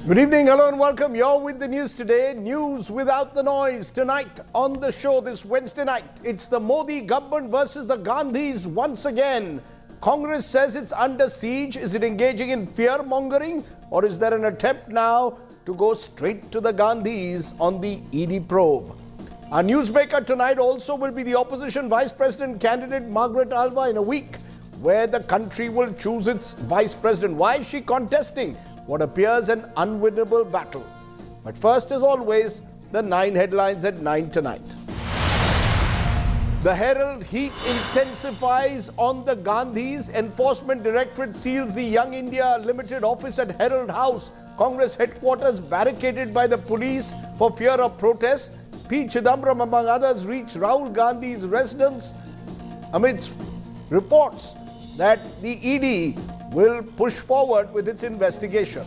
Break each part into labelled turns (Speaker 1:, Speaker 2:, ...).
Speaker 1: Good evening, hello and welcome. You're with the news today. News without the noise. Tonight on the show this Wednesday night, it's the Modi government versus the Gandhis once again. Congress says it's under siege. Is it engaging in fear mongering, or is there an attempt now to go straight to the Gandhis on the ED probe? Our newsmaker tonight also will be the opposition vice president candidate Margaret Alva in a week, where the country will choose its vice president. Why is she contesting what appears an unwinnable battle? But first, as always, the 9 headlines at 9 tonight. The Herald heat intensifies on the Gandhis. Enforcement Directorate seals the Young India Ltd office at Herald House. Congress headquarters barricaded by the police for fear of protest. P. Chidambaram, among others, reached Rahul Gandhi's residence amidst reports that the ED will push forward with its investigation.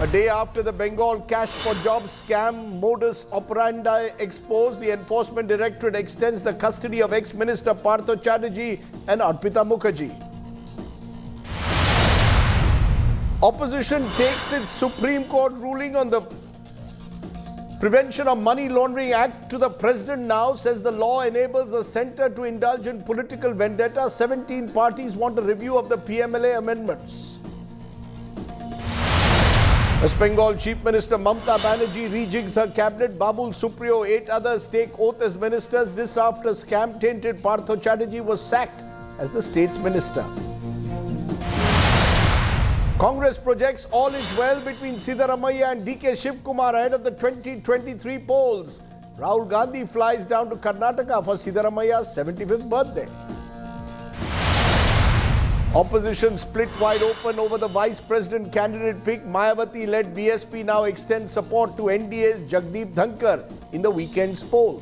Speaker 1: A day after the Bengal cash for jobs scam modus operandi exposed, the Enforcement Directorate extends the custody of ex-minister Partho Chatterjee and Arpita Mukherjee. Opposition takes its Supreme Court ruling on the Prevention of Money Laundering Act to the President now, says the law enables the centre to indulge in political vendetta. 17 parties want a review of the PMLA amendments. West Bengal Chief Minister Mamata Banerjee rejigs her cabinet. Babul Supriyo, 8 others take oath as ministers. This after scam-tainted Partho Chatterjee was sacked as the state's minister. Congress projects all is well between Siddaramaiah and DK Shivkumar ahead of the 2023 polls. Rahul Gandhi flies down to Karnataka for Siddaramaiah's 75th birthday. Opposition split wide open over the vice president candidate pick. Mayawati-led BSP now extends support to NDA's Jagdeep Dhankar in the weekend's poll.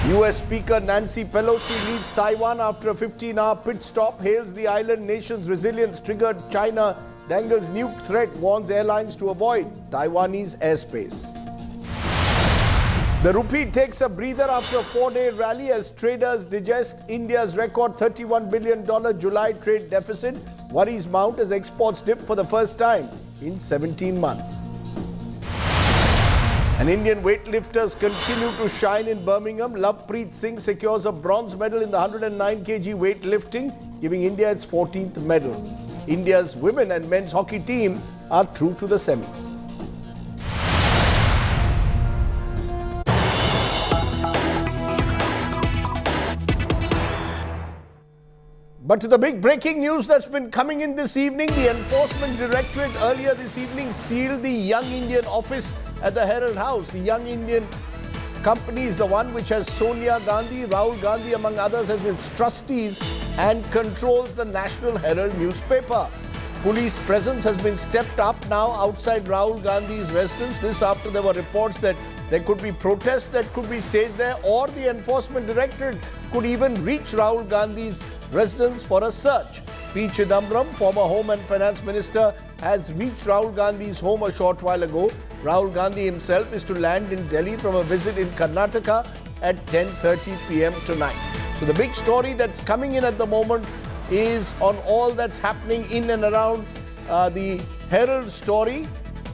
Speaker 1: US Speaker Nancy Pelosi leaves Taiwan after a 15-hour pit stop, hails the island nation's resilience triggered China, dangles nuke threat, warns airlines to avoid Taiwanese airspace. The rupee takes a breather after a 4-day rally as traders digest India's record $31 billion July trade deficit. Worries mount as exports dip for the first time in 17 months. And Indian weightlifters continue to shine in Birmingham. Lovepreet Singh secures a bronze medal in the 109 kg weightlifting, giving India its 14th medal. India's women and men's hockey team are through to the semis. But to the big breaking news that's been coming in this evening, the Enforcement Directorate earlier this evening sealed the Young Indian office at the Herald House. The Young Indian company is the one which has Sonia Gandhi, Rahul Gandhi among others as its trustees and controls the National Herald newspaper. Police presence has been stepped up now outside Rahul Gandhi's residence. This after there were reports that there could be protests that could be staged there, or the Enforcement Directorate could even reach Rahul Gandhi's residence for a search. P. Chidambaram, former Home and Finance Minister, has reached Rahul Gandhi's home a short while ago. Rahul Gandhi himself is to land in Delhi from a visit in Karnataka at 10:30 p.m. tonight. So the big story that's coming in at the moment is on all that's happening in and around the Herald story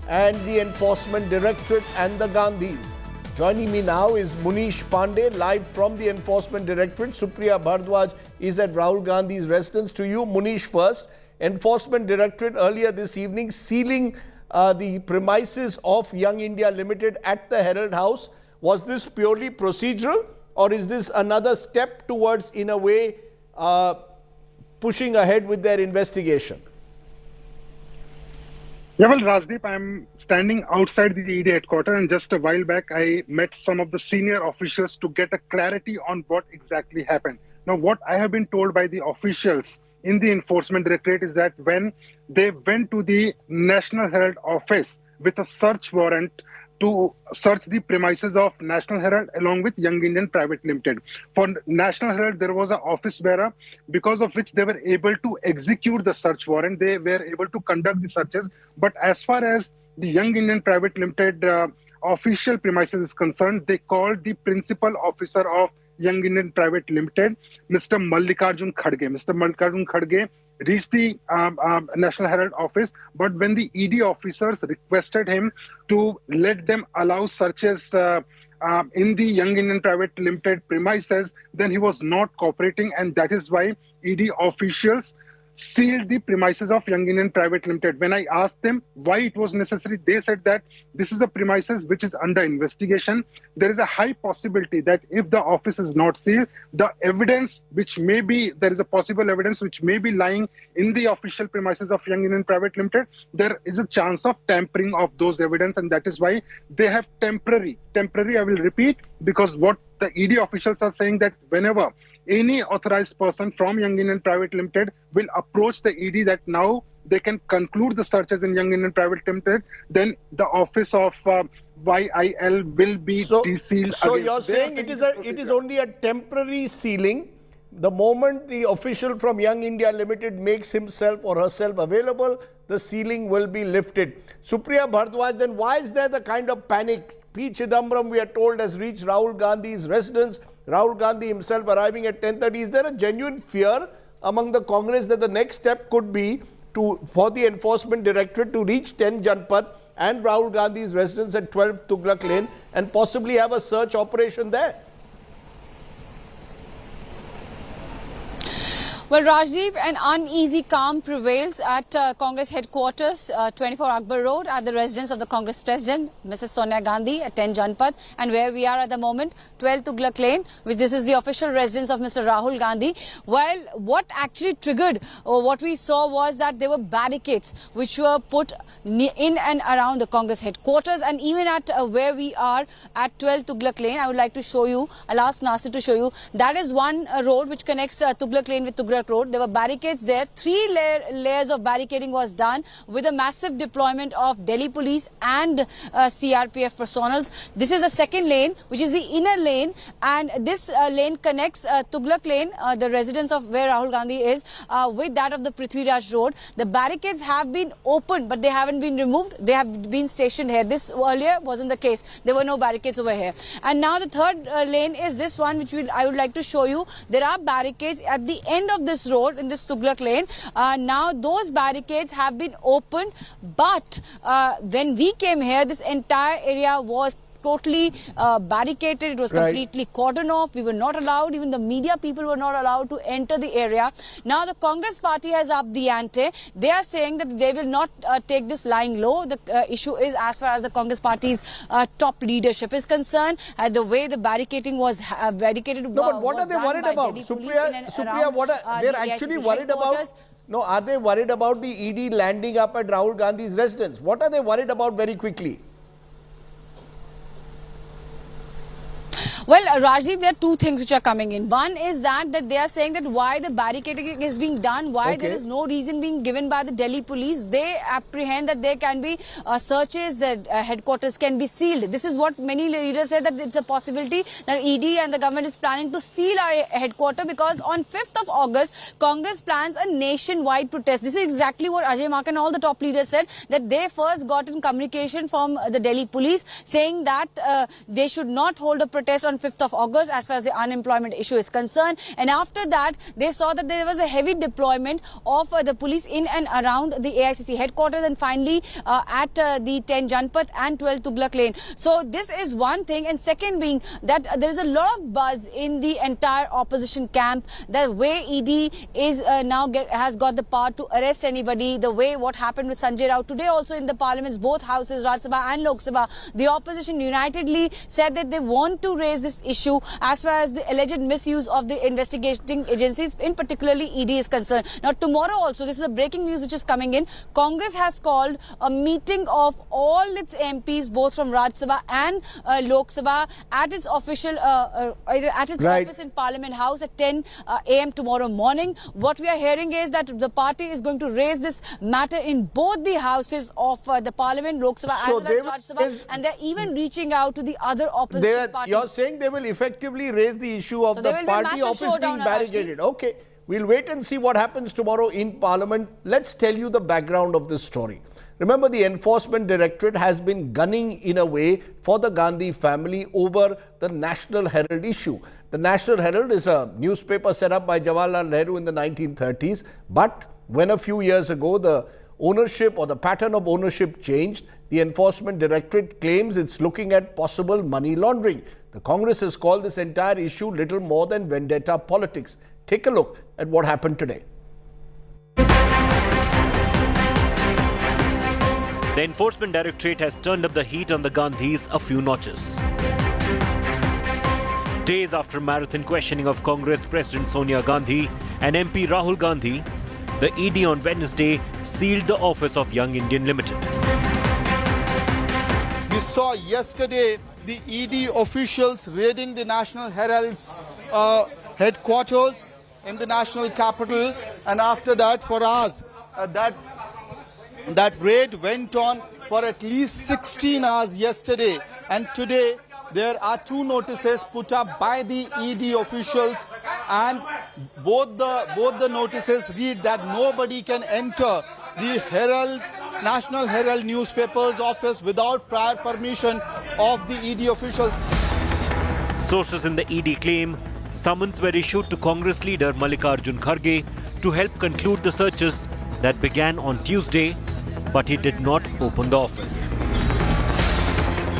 Speaker 1: and the Enforcement Directorate and the Gandhis. Joining me now is Munish Pandey, live from the Enforcement Directorate. Supriya Bhardwaj is at Rahul Gandhi's residence. To you, Munish, first. Enforcement Directorate earlier this evening sealing the premises of Young India Ltd at the Herald House. Was this purely procedural, or is this another step towards, in a way, pushing ahead with their investigation?
Speaker 2: Yeah, well, Rajdeep, I'm standing outside the ED headquarters, and just a while back, I met some of the senior officials to get a clarity on what exactly happened. Now, what I have been told by the officials in the Enforcement Directorate is that when they went to the National Herald office with a search warrant to search the premises of National Herald along with Young Indian Private Limited. For National Herald, there was an office bearer, because of which they were able to execute the search warrant. They were able to conduct the searches. But as far as the Young Indian Private Limited official premises is concerned, they called the principal officer of Young Indian Private Limited, Mr. Mallikarjun Khadge. Mr. Mallikarjun Khadge reached the National Herald office. But when the ED officers requested him to let them allow searches in the Young Indian Private Limited premises, then he was not cooperating, and that is why ED officials sealed the premises of Young Indian Private Limited. When I asked them why it was necessary, they said that this is a premises which is under investigation. There is a high possibility that if the office is not sealed, the evidence which may be, there is a possible evidence which may be lying in the official premises of Young Indian Private Limited, there is a chance of tampering of those evidence, and that is why they have temporary, I will repeat, because what the ED officials are saying that whenever any authorized person from Young Indian Private Limited will approach the ED that now they can conclude the searches in Young Indian Private Limited, then the office of YIL will be desealed.
Speaker 1: So you're saying it is only a temporary sealing. The moment the official from Young India Limited makes himself or herself available, the sealing will be lifted. Supriya Bhardwaj, then why is there the kind of panic? P. Chidambaram, we are told, has reached Rahul Gandhi's residence. Rahul Gandhi himself arriving at 10:30. Is there a genuine fear among the Congress that the next step could be for the Enforcement Directorate to reach 10 Janpat and Rahul Gandhi's residence at 12 Tughlaq Lane and possibly have a search operation there?
Speaker 3: Well, Rajdeep, an uneasy calm prevails at Congress headquarters, 24 Akbar Road, at the residence of the Congress President, Mrs. Sonia Gandhi, at 10 Janpat, and where we are at the moment, 12 Tughlaq Lane, which this is the official residence of Mr. Rahul Gandhi. Well, what actually triggered what we saw was that there were barricades which were put in and around the Congress headquarters, and even at where we are at 12 Tughlaq Lane. I would like to show you, I'll ask Nasir to show you, that is one road which connects Tughlaq Lane with Tughlaq Road. There were barricades there. 3 layers of barricading was done with a massive deployment of Delhi police and CRPF personals. This is the second lane, which is the inner lane, and this lane connects Tughlaq Lane, the residence of where Rahul Gandhi is, with that of the Prithviraj Road. The barricades have been opened, but they haven't been removed. They have been stationed here. This earlier wasn't the case. There were no barricades over here. And now the third lane is this one, which I would like to show you. There are barricades at the end of this road, in this Tughlaq Lane. Now those barricades have been opened, but when we came here, this entire area was totally barricaded. It was completely cordoned off. We were not allowed, even the media people were not allowed to enter the area. Now the Congress party has upped the ante. They are saying that they will not take this lying low. The issue is, as far as the Congress party's top leadership is concerned, the way the barricading was barricaded.
Speaker 1: No, but what are they worried about? Supriya, what are they're actually worried about? No, are they worried about the ED landing up at Rahul Gandhi's residence? What are they worried about very quickly?
Speaker 3: Well, Rajdeep, there are two things which are coming in. One is that they are saying that why the barricading is being done, why there is no reason being given by the Delhi police. They apprehend that there can be searches, that headquarters can be sealed. This is what many leaders say, that it's a possibility that ED and the government is planning to seal our headquarters, because on 5th of August, Congress plans a nationwide protest. This is exactly what Ajay Mak and all the top leaders said, that they first got in communication from the Delhi police saying that they should not hold a protest on 5th of August as far as the unemployment issue is concerned. And after that, they saw that there was a heavy deployment of the police in and around the AICC headquarters, and finally at the 10 Janpat and 12 Tughlaq Lane. So this is one thing. And second being that there is a lot of buzz in the entire opposition camp, the way ED is now has got the power to arrest anybody, the way what happened with Sanjay Rao today also in the parliaments, both houses, Rajya Sabha and Lok Sabha. The opposition unitedly said that they want to raise this issue as far as the alleged misuse of the investigating agencies, in particularly ED, is concerned. Now tomorrow also, this is a breaking news which is coming in, Congress has called a meeting of all its MPs, both from Rajya Sabha and Lok Sabha, at its official at its office in Parliament House at 10 a.m. tomorrow morning. What we are hearing is that the party is going to raise this matter in both the houses of the Parliament, Lok Sabha as well as Rajya Sabha, and they're even reaching out to the other opposition parties.
Speaker 1: You're saying they will effectively raise the issue of the party office being barricaded. Okay, we'll wait and see what happens tomorrow in Parliament. Let's tell you the background of this story. Remember, the Enforcement Directorate has been gunning in a way for the Gandhi family over the National Herald issue. The National Herald is a newspaper set up by Jawaharlal Nehru in the 1930s, but When a few years ago the ownership or the pattern of ownership changed, the Enforcement Directorate claims it's looking at possible money laundering. The Congress has called this entire issue little more than vendetta politics. Take a look at what happened today.
Speaker 4: The Enforcement Directorate has turned up the heat on the Gandhis a few notches. Days after marathon questioning of Congress President Sonia Gandhi and MP Rahul Gandhi, the ED on Wednesday sealed the office of Young Indian Ltd.
Speaker 5: We saw yesterday the ED officials raiding the National Herald's headquarters in the national capital, and after that for hours that raid went on for at least 16 hours yesterday, and today there are two notices put up by the ED officials, and both the notices read that nobody can enter the National Herald newspaper's office without prior permission of the ED officials.
Speaker 4: Sources in the ED claim summons were issued to Congress leader Mallikarjun Kharge to help conclude the searches that began on Tuesday, but he did not open the office.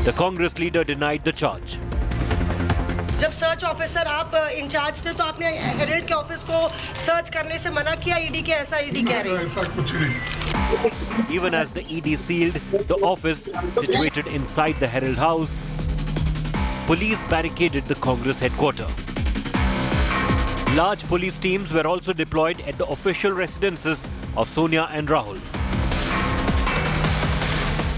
Speaker 4: The Congress leader denied the charge.
Speaker 6: जब search officer आप in charge थे तो आपने Herald के office को search करने से मना किया, ईडी के ऐसा ईडी कह रही है। ऐसा कुछ नहीं।
Speaker 4: Even as the ED sealed the office situated inside the Herald House, police barricaded the Congress headquarters. Large police teams were also deployed at the official residences of Sonia and Rahul.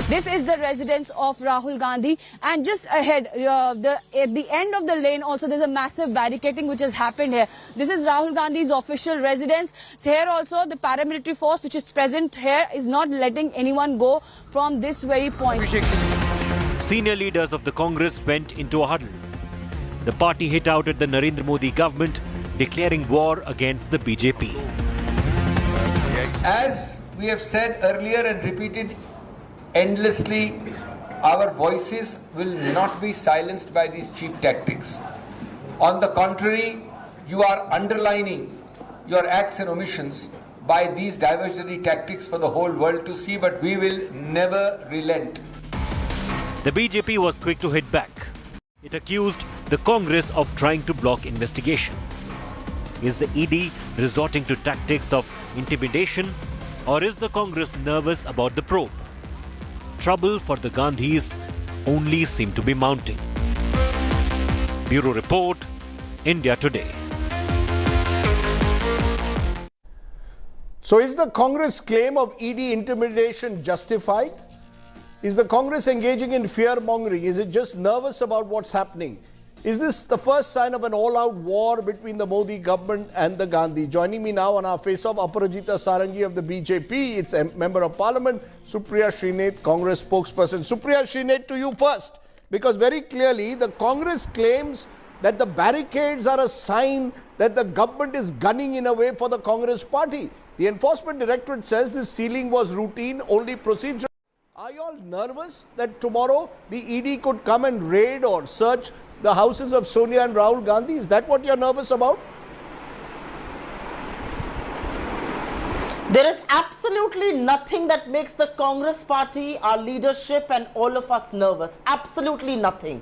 Speaker 3: This is the residence of Rahul Gandhi, and just ahead, at the end of the lane also there's a massive barricading which has happened here. This is Rahul Gandhi's official residence. So here also the paramilitary force which is present here is not letting anyone go from this very point.
Speaker 4: Senior leaders of the Congress went into a huddle. The party hit out at the Narendra Modi government, declaring war against the BJP.
Speaker 7: As we have said earlier and repeated endlessly, our voices will not be silenced by these cheap tactics. On the contrary, you are underlining your acts and omissions by these diversionary tactics for the whole world to see, but we will never relent.
Speaker 4: The BJP was quick to hit back. It accused the Congress of trying to block investigation. Is the ED resorting to tactics of intimidation, or is the Congress nervous about the probe? Trouble for the Gandhis only seem to be mounting. Bureau Report, India Today.
Speaker 1: So is the Congress claim of ED intimidation justified? Is the Congress engaging in fear-mongering? Is it just nervous about what's happening? Is this the first sign of an all-out war between the Modi government and the Gandhi? Joining me now on our face-off, Aparajita Sarangi of the BJP. It's a Member of Parliament, Supriya Srinath, Congress spokesperson. Supriya Srinath, to you first, because very clearly the Congress claims that the barricades are a sign that the government is gunning in a way for the Congress party. The Enforcement Directorate says this sealing was routine, only procedural. Are you all nervous that tomorrow the ED could come and raid or search the houses of Sonia and Rahul Gandhi? Is that what you're nervous about?
Speaker 8: There is absolutely nothing that makes the Congress party, our leadership and all of us nervous. Absolutely nothing.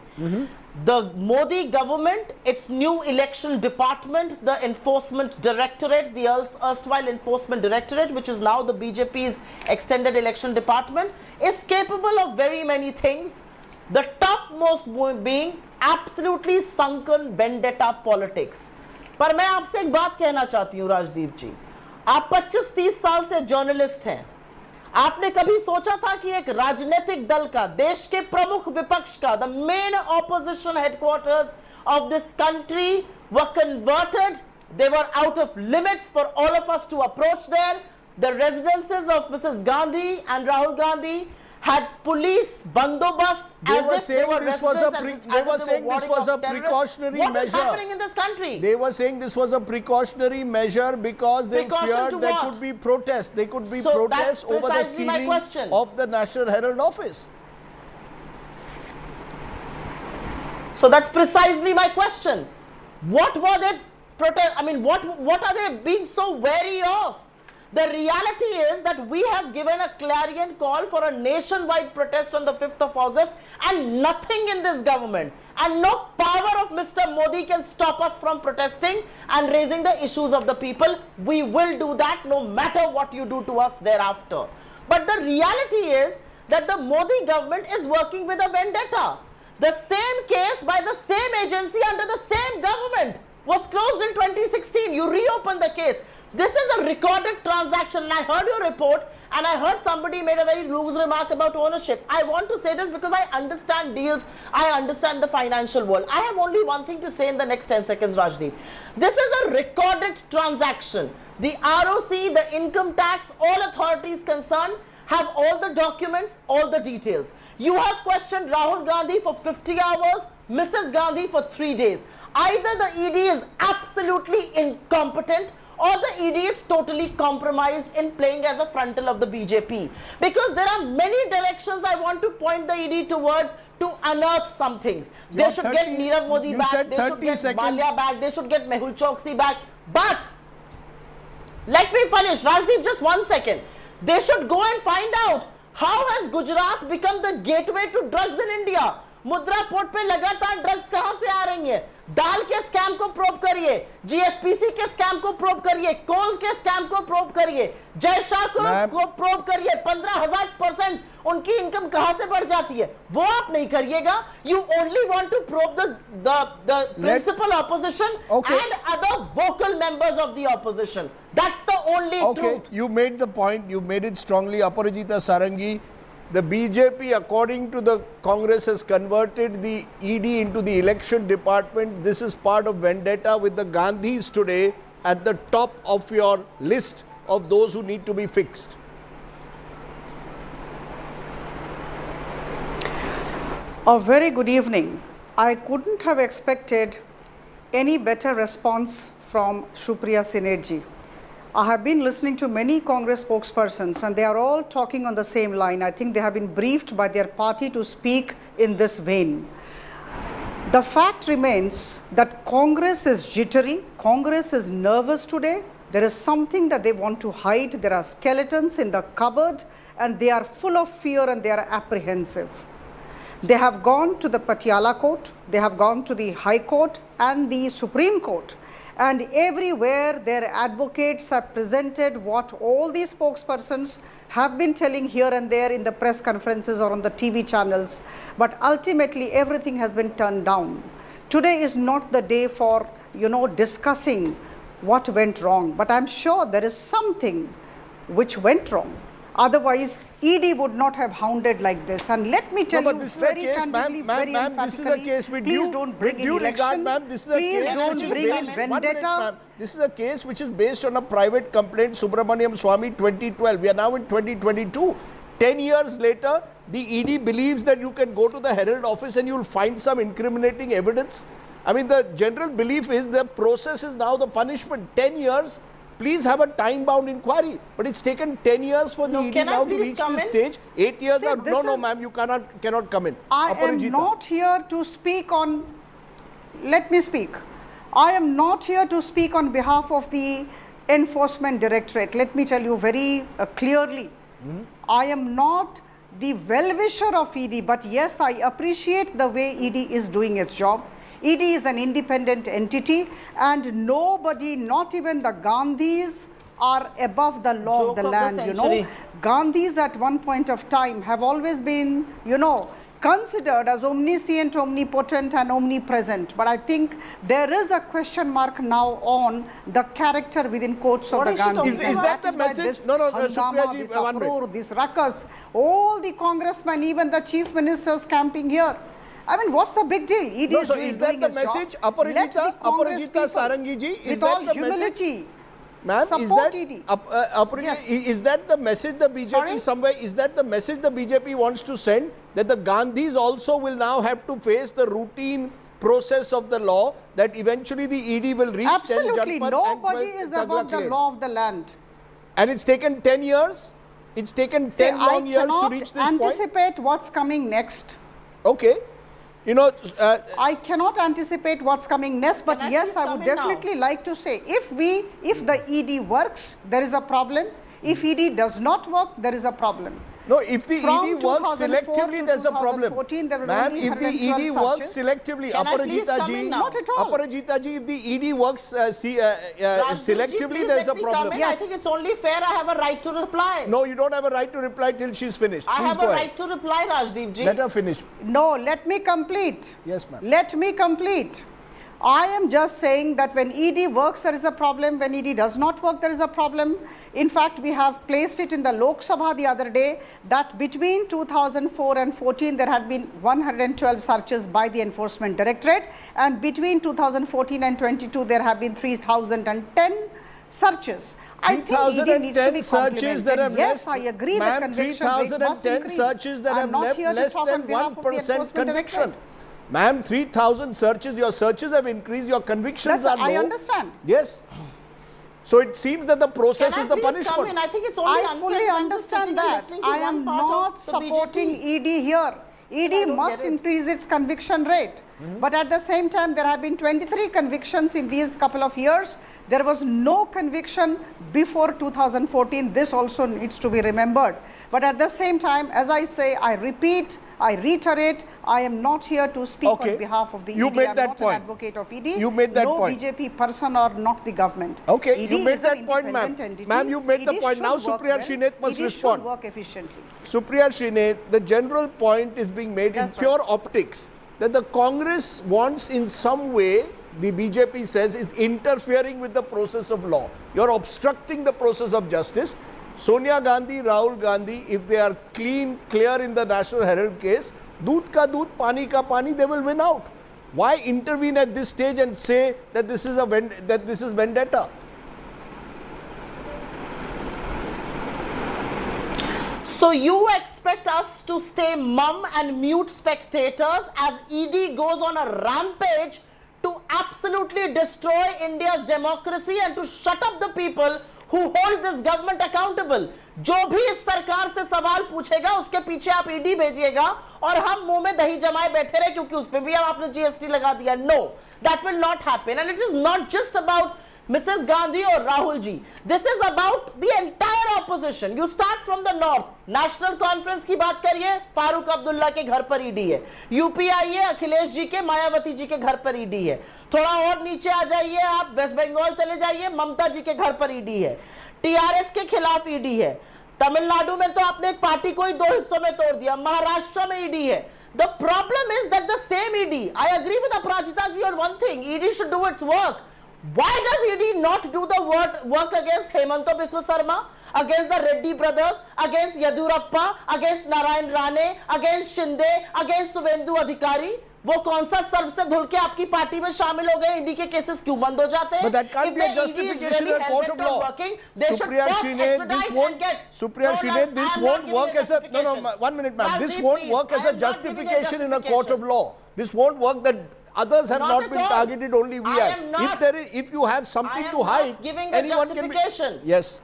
Speaker 8: The Modi government, its new election department, the Enforcement Directorate, the erstwhile Enforcement Directorate, which is now the BJP's extended election department, is capable of very many things. The topmost being absolutely sunken vendetta politics. पर मैं आपसे एक बात कहना चाहती हूँ राजदीप जी, आप 25-30 साल से जर्नलिस्ट हैं. आपने कभी सोचा था कि एक राजनीतिक दल का, देश के प्रमुख विपक्ष का, the main opposition headquarters of this country were converted, they were out of limits for all of us to approach there. The residences of Mrs. Gandhi and Rahul Gandhi had police bandobast as if they were residents.
Speaker 1: They were saying this was a precautionary measure.
Speaker 8: What is happening in this country?
Speaker 1: They were saying this was a precautionary measure because they feared there could be protests. They could be protests over the sealing of the National Herald office.
Speaker 8: So that's precisely my question. What were they what are they being so wary of? The reality is that we have given a clarion call for a nationwide protest on the 5th of August, and nothing in this government and no power of Mr. Modi can stop us from protesting and raising the issues of the people. We will do that no matter what you do to us thereafter. But the reality is that the Modi government is working with a vendetta. The same case by the same agency under the same government was closed in 2016. You reopen the case. This is a recorded transaction, and I heard your report, and I heard somebody made a very loose remark about ownership. I want to say this because I understand deals, I understand the financial world. I have only one thing to say in the next 10 seconds, Rajdeep. This is a recorded transaction. The ROC, the income tax, all authorities concerned have all the documents, all the details. You have questioned Rahul Gandhi for 50 hours, Mrs. Gandhi for 3 days. Either the ED is absolutely incompetent, or the ED is totally compromised in playing as a frontal of the BJP. Because there are many directions I want to point the ED towards to unearth some things. They should get Nirav Modi back, they should get Malia back, they should get Mehul Choksi back. But, let me finish, Rajdeep, just 1 second. They should go and find out how has Gujarat become the gateway to drugs in India. मुद्रा port पे लगातार drugs कहां से आ रही हैं? दाल के scam को probe करिए, जीएसपीसी के स्कैम को प्रोब करिए, कोल्स के स्कैम को प्रोब करिए, जय शाह को प्रोब करिए। 15,000% उनकी इनकम कहां से बढ़ जाती है, वो आप नहीं करिएगा। You only want to probe the principal opposition and other vocal members of the opposition. That's the only truth.
Speaker 1: You made the point, you made it strongly, Aparajita Sarangi. The BJP, according to the Congress, has converted the ED into the election department. This is part of vendetta with the Gandhis today at the top of your list of those who need to be fixed.
Speaker 9: A very good evening. I couldn't have expected any better response from Shrupriya Sinerji. I have been listening to many Congress spokespersons, and they are all talking on the same line. I think they have been briefed by their party to speak in this vein. The fact remains that Congress is jittery, Congress is nervous today. There is something that they want to hide. There are skeletons in the cupboard, and they are full of fear and they are apprehensive. They have gone to the Patiala court, they have gone to the High Court and the Supreme Court. And everywhere their advocates have presented what all these spokespersons have been telling here and there in the press conferences or on the TV channels. But ultimately everything has been turned down. Today is not the day for, discussing what went wrong. But I'm sure there is something which went wrong. Otherwise, ED would not have hounded like this. And let me tell you very candidly, very emphatically,
Speaker 1: this is a case with
Speaker 9: please don't bring in election.
Speaker 1: This is a case which is based,
Speaker 9: vendetta.
Speaker 1: This is a case which is based on a private complaint, Subramaniam Swamy 2012. We are now in 2022. 10 years later, the ED believes that you can go to the Herald office and you'll find some incriminating evidence. I mean, the general belief is the process is now the punishment. 10 years. Please have a time-bound inquiry, but it's taken 10 years for the ED now to reach this stage. 8 years are no, ma'am, you cannot come in.
Speaker 9: I am not here to speak on. Let me speak. I am not here to speak on behalf of the Enforcement Directorate. Let me tell you very clearly. I am not the well-wisher of ED, but yes, I appreciate the way ED is doing its job. ED is an independent entity, and nobody, not even the Gandhis, are above the law of the land, Gandhis at one point of time have always been, considered as omniscient, omnipotent and omnipresent. But I think there is a question mark now on the character within quotes of the Gandhis.
Speaker 1: Is that the message? No,
Speaker 9: Supriya ji, this ruckus, all the congressmen, even the chief ministers camping here. I mean, what's the big deal? ED
Speaker 1: so is that the message, Aparajita Sarangi ji? Is that the message? Ma'am, is that the message the BJP somewhere? Is that the message the BJP wants to send, that the Gandhis also will now have to face the routine process of the law, that eventually the ED will reach 10
Speaker 9: Absolutely, nobody is above the law of the land.
Speaker 1: And it's taken 10 years? It's taken 10 long years to reach this point?
Speaker 9: I cannot anticipate what's coming next.
Speaker 1: Okay.
Speaker 9: I cannot anticipate what's coming next, but yes, I would definitely like to say, if the ED works, there is a problem. If ED does not work, there is a problem.
Speaker 1: No, if the
Speaker 9: From
Speaker 1: ED works
Speaker 9: 2004
Speaker 1: selectively,
Speaker 9: to
Speaker 1: there's a problem.
Speaker 9: 2014, there were
Speaker 1: Ma'am,
Speaker 9: only
Speaker 1: if the
Speaker 9: 112
Speaker 1: ED works
Speaker 9: searches.
Speaker 1: selectively,
Speaker 8: Can I please
Speaker 1: Aparajita
Speaker 8: come
Speaker 1: ji,
Speaker 8: in now?
Speaker 9: Not at all.
Speaker 1: Aparajita ji, if the ED works
Speaker 8: Rajdeep ji,
Speaker 1: selectively,
Speaker 8: please
Speaker 1: there's a
Speaker 8: let me come
Speaker 1: problem.
Speaker 8: in.
Speaker 9: Yes.
Speaker 8: I think it's only fair I have a right to reply.
Speaker 1: No, you don't have a right to reply till she's finished.
Speaker 8: I
Speaker 1: Please
Speaker 8: have
Speaker 1: go
Speaker 8: a
Speaker 1: ahead.
Speaker 8: right to reply, Rajdeep ji.
Speaker 1: Let her finish.
Speaker 9: No, let me complete.
Speaker 1: Yes, ma'am.
Speaker 9: Let me complete. I am just saying that when ED works, there is a problem. When ED does not work, there is a problem. In fact, we have placed it in the Lok Sabha the other day that between 2004 and 14, there had been 112 searches by the Enforcement Directorate. And between 2014 and 22, there have been 3,010 searches. I think ED needs to be
Speaker 1: 3,010 searches that have
Speaker 9: Yes,
Speaker 1: less,
Speaker 9: I agree
Speaker 1: ma'am,
Speaker 9: that conviction rate must
Speaker 1: 3,010
Speaker 9: increase.
Speaker 1: searches that
Speaker 9: I'm
Speaker 1: have
Speaker 9: not
Speaker 1: left
Speaker 9: here to
Speaker 1: less
Speaker 9: talk
Speaker 1: than
Speaker 9: on behalf of the
Speaker 1: 1%
Speaker 9: Enforcement
Speaker 1: conviction.
Speaker 9: Directorate.
Speaker 1: Ma'am, 3,000 searches, your searches have increased, your convictions
Speaker 9: That's-
Speaker 1: are low.
Speaker 9: I understand.
Speaker 1: Yes. So it seems that the process
Speaker 8: Can
Speaker 1: is
Speaker 8: I
Speaker 1: the
Speaker 8: please come
Speaker 1: punishment.
Speaker 8: in? I think it's only
Speaker 9: I
Speaker 8: unfair
Speaker 9: fully
Speaker 8: that I'm just
Speaker 9: understand
Speaker 8: sitting and
Speaker 9: that.
Speaker 8: listening to
Speaker 9: I
Speaker 8: one
Speaker 9: am
Speaker 8: part
Speaker 9: not
Speaker 8: of the
Speaker 9: supporting
Speaker 8: BJP.
Speaker 9: ED here. ED
Speaker 8: don't
Speaker 9: must
Speaker 8: get it.
Speaker 9: increase its conviction rate. But at the same time, there have been 23 convictions in these couple of years. There was no conviction before 2014. This also needs to be remembered. But at the same time, as I say, I repeat, I reiterate, I am not here to speak
Speaker 1: Okay.
Speaker 9: on behalf of the
Speaker 1: You
Speaker 9: ED.
Speaker 1: made
Speaker 9: I'm
Speaker 1: that
Speaker 9: not
Speaker 1: point.
Speaker 9: an advocate of ED.
Speaker 1: You made that
Speaker 9: no
Speaker 1: point.
Speaker 9: BJP person or not the government.
Speaker 1: Okay,
Speaker 9: ED
Speaker 1: you made
Speaker 9: is an
Speaker 1: that point, ma'am.
Speaker 9: independent entity.
Speaker 1: Ma'am, you made the
Speaker 9: ED
Speaker 1: point.
Speaker 9: should
Speaker 1: Now
Speaker 9: work
Speaker 1: Supriya
Speaker 9: well.
Speaker 1: Shinath must
Speaker 9: ED
Speaker 1: respond.
Speaker 9: should work efficiently.
Speaker 1: Supriya Shinath, the general point is being made
Speaker 9: That's
Speaker 1: in pure optics that the Congress wants in some way, the BJP says, is interfering with the process of law. You're obstructing the process of justice. Sonia Gandhi, Rahul Gandhi, if they are clean, clear in the National Herald case, doodh ka doodh, pani ka pani, they will win out. Why intervene at this stage and say that this is vendetta?
Speaker 8: So you expect us to stay mum and mute spectators as ED goes on a rampage to absolutely destroy India's democracy and to shut up the people who hold this government accountable. जो भी इस सरकार से सवाल पूछेगा उसके पीछे आप ईडी भेजिएगा और हम मुंह में दही जमाए बैठे रहे क्योंकि उस पे भी आपने जीएसटी लगा दिया. No, that will not happen. And it is not just about Mrs. Gandhi or Rahul ji. This is about the entire opposition. You start from the north. National Conference की बात करिए, फारूक अब्दुल्ला के घर पर ईडी है. UP आइए, अखिलेश जी के, मायावती जी के घर पर ईडी है. थोड़ा और नीचे आ जाइए, आप वेस्ट बंगाल चले जाइए, ममता जी के घर पर ईडी है. टीआरएस के खिलाफ ईडी है. तमिलनाडु में तो आपने एक पार्टी को ही दो हिस्सों में तोड़ दिया. महाराष्ट्र में ईडी है. The problem is that the same ED, I agree with Aparajita ji on one thing, ED should do its work. Why does ED not do the work against Hemanta Biswa Sarma, against the Reddy brothers, against Yadurappa, against Narayan Rane, against Shinde, against Suvendu Adhikari? वो कौन सा सर्व से धुल के आपकी party में शामिल हो गए? ईडी के केसेस क्यों बंद हो जाते हैं?
Speaker 1: But that can't be a justification in a court of law. Supriya Shinath, this won't work as a... No, 1 minute, ma'am. This won't work as a justification in a court of law. This won't work that others have not been targeted, only we have. If you have something to hide, anyone can be... Yes.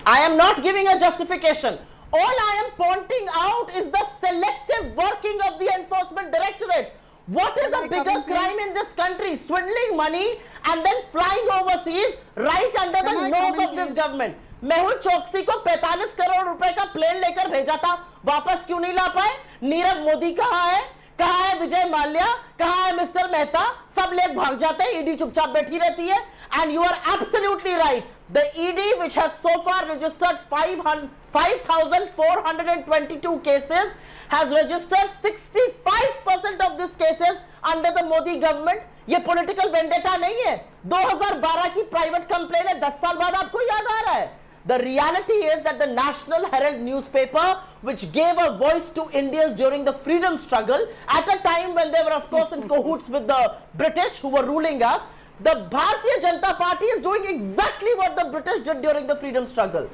Speaker 8: I am not giving a justification. All I am pointing out is the selective working of the Enforcement Directorate. What is a bigger crime in this country? Swindling money and then flying overseas right under the nose of this government. Mehul Choksi को 45 करोड़ रुपए का plane लेकर भेजा था, वापस क्यों नहीं ला पाए? नीरव मोदी कहाँ है? कहाँ है विजय माल्या? कहाँ है मिस्टर मेहता? सब लोग भाग जाते हैं, ईडी चुपचाप बैठी रहती है. And you are absolutely right. The ED, which has so far registered 5,422 cases, has registered 65% of these cases under the Modi government. ये political vendetta नहीं है. 2012 की private complaint है, 10 साल बाद आपको याद आ रहा है. The reality is that the National Herald newspaper, which gave a voice to Indians during the freedom struggle, at a time when they were of course in cahoots with the British who were ruling us, the Bharatiya Janata Party is doing exactly what the British did during the freedom struggle.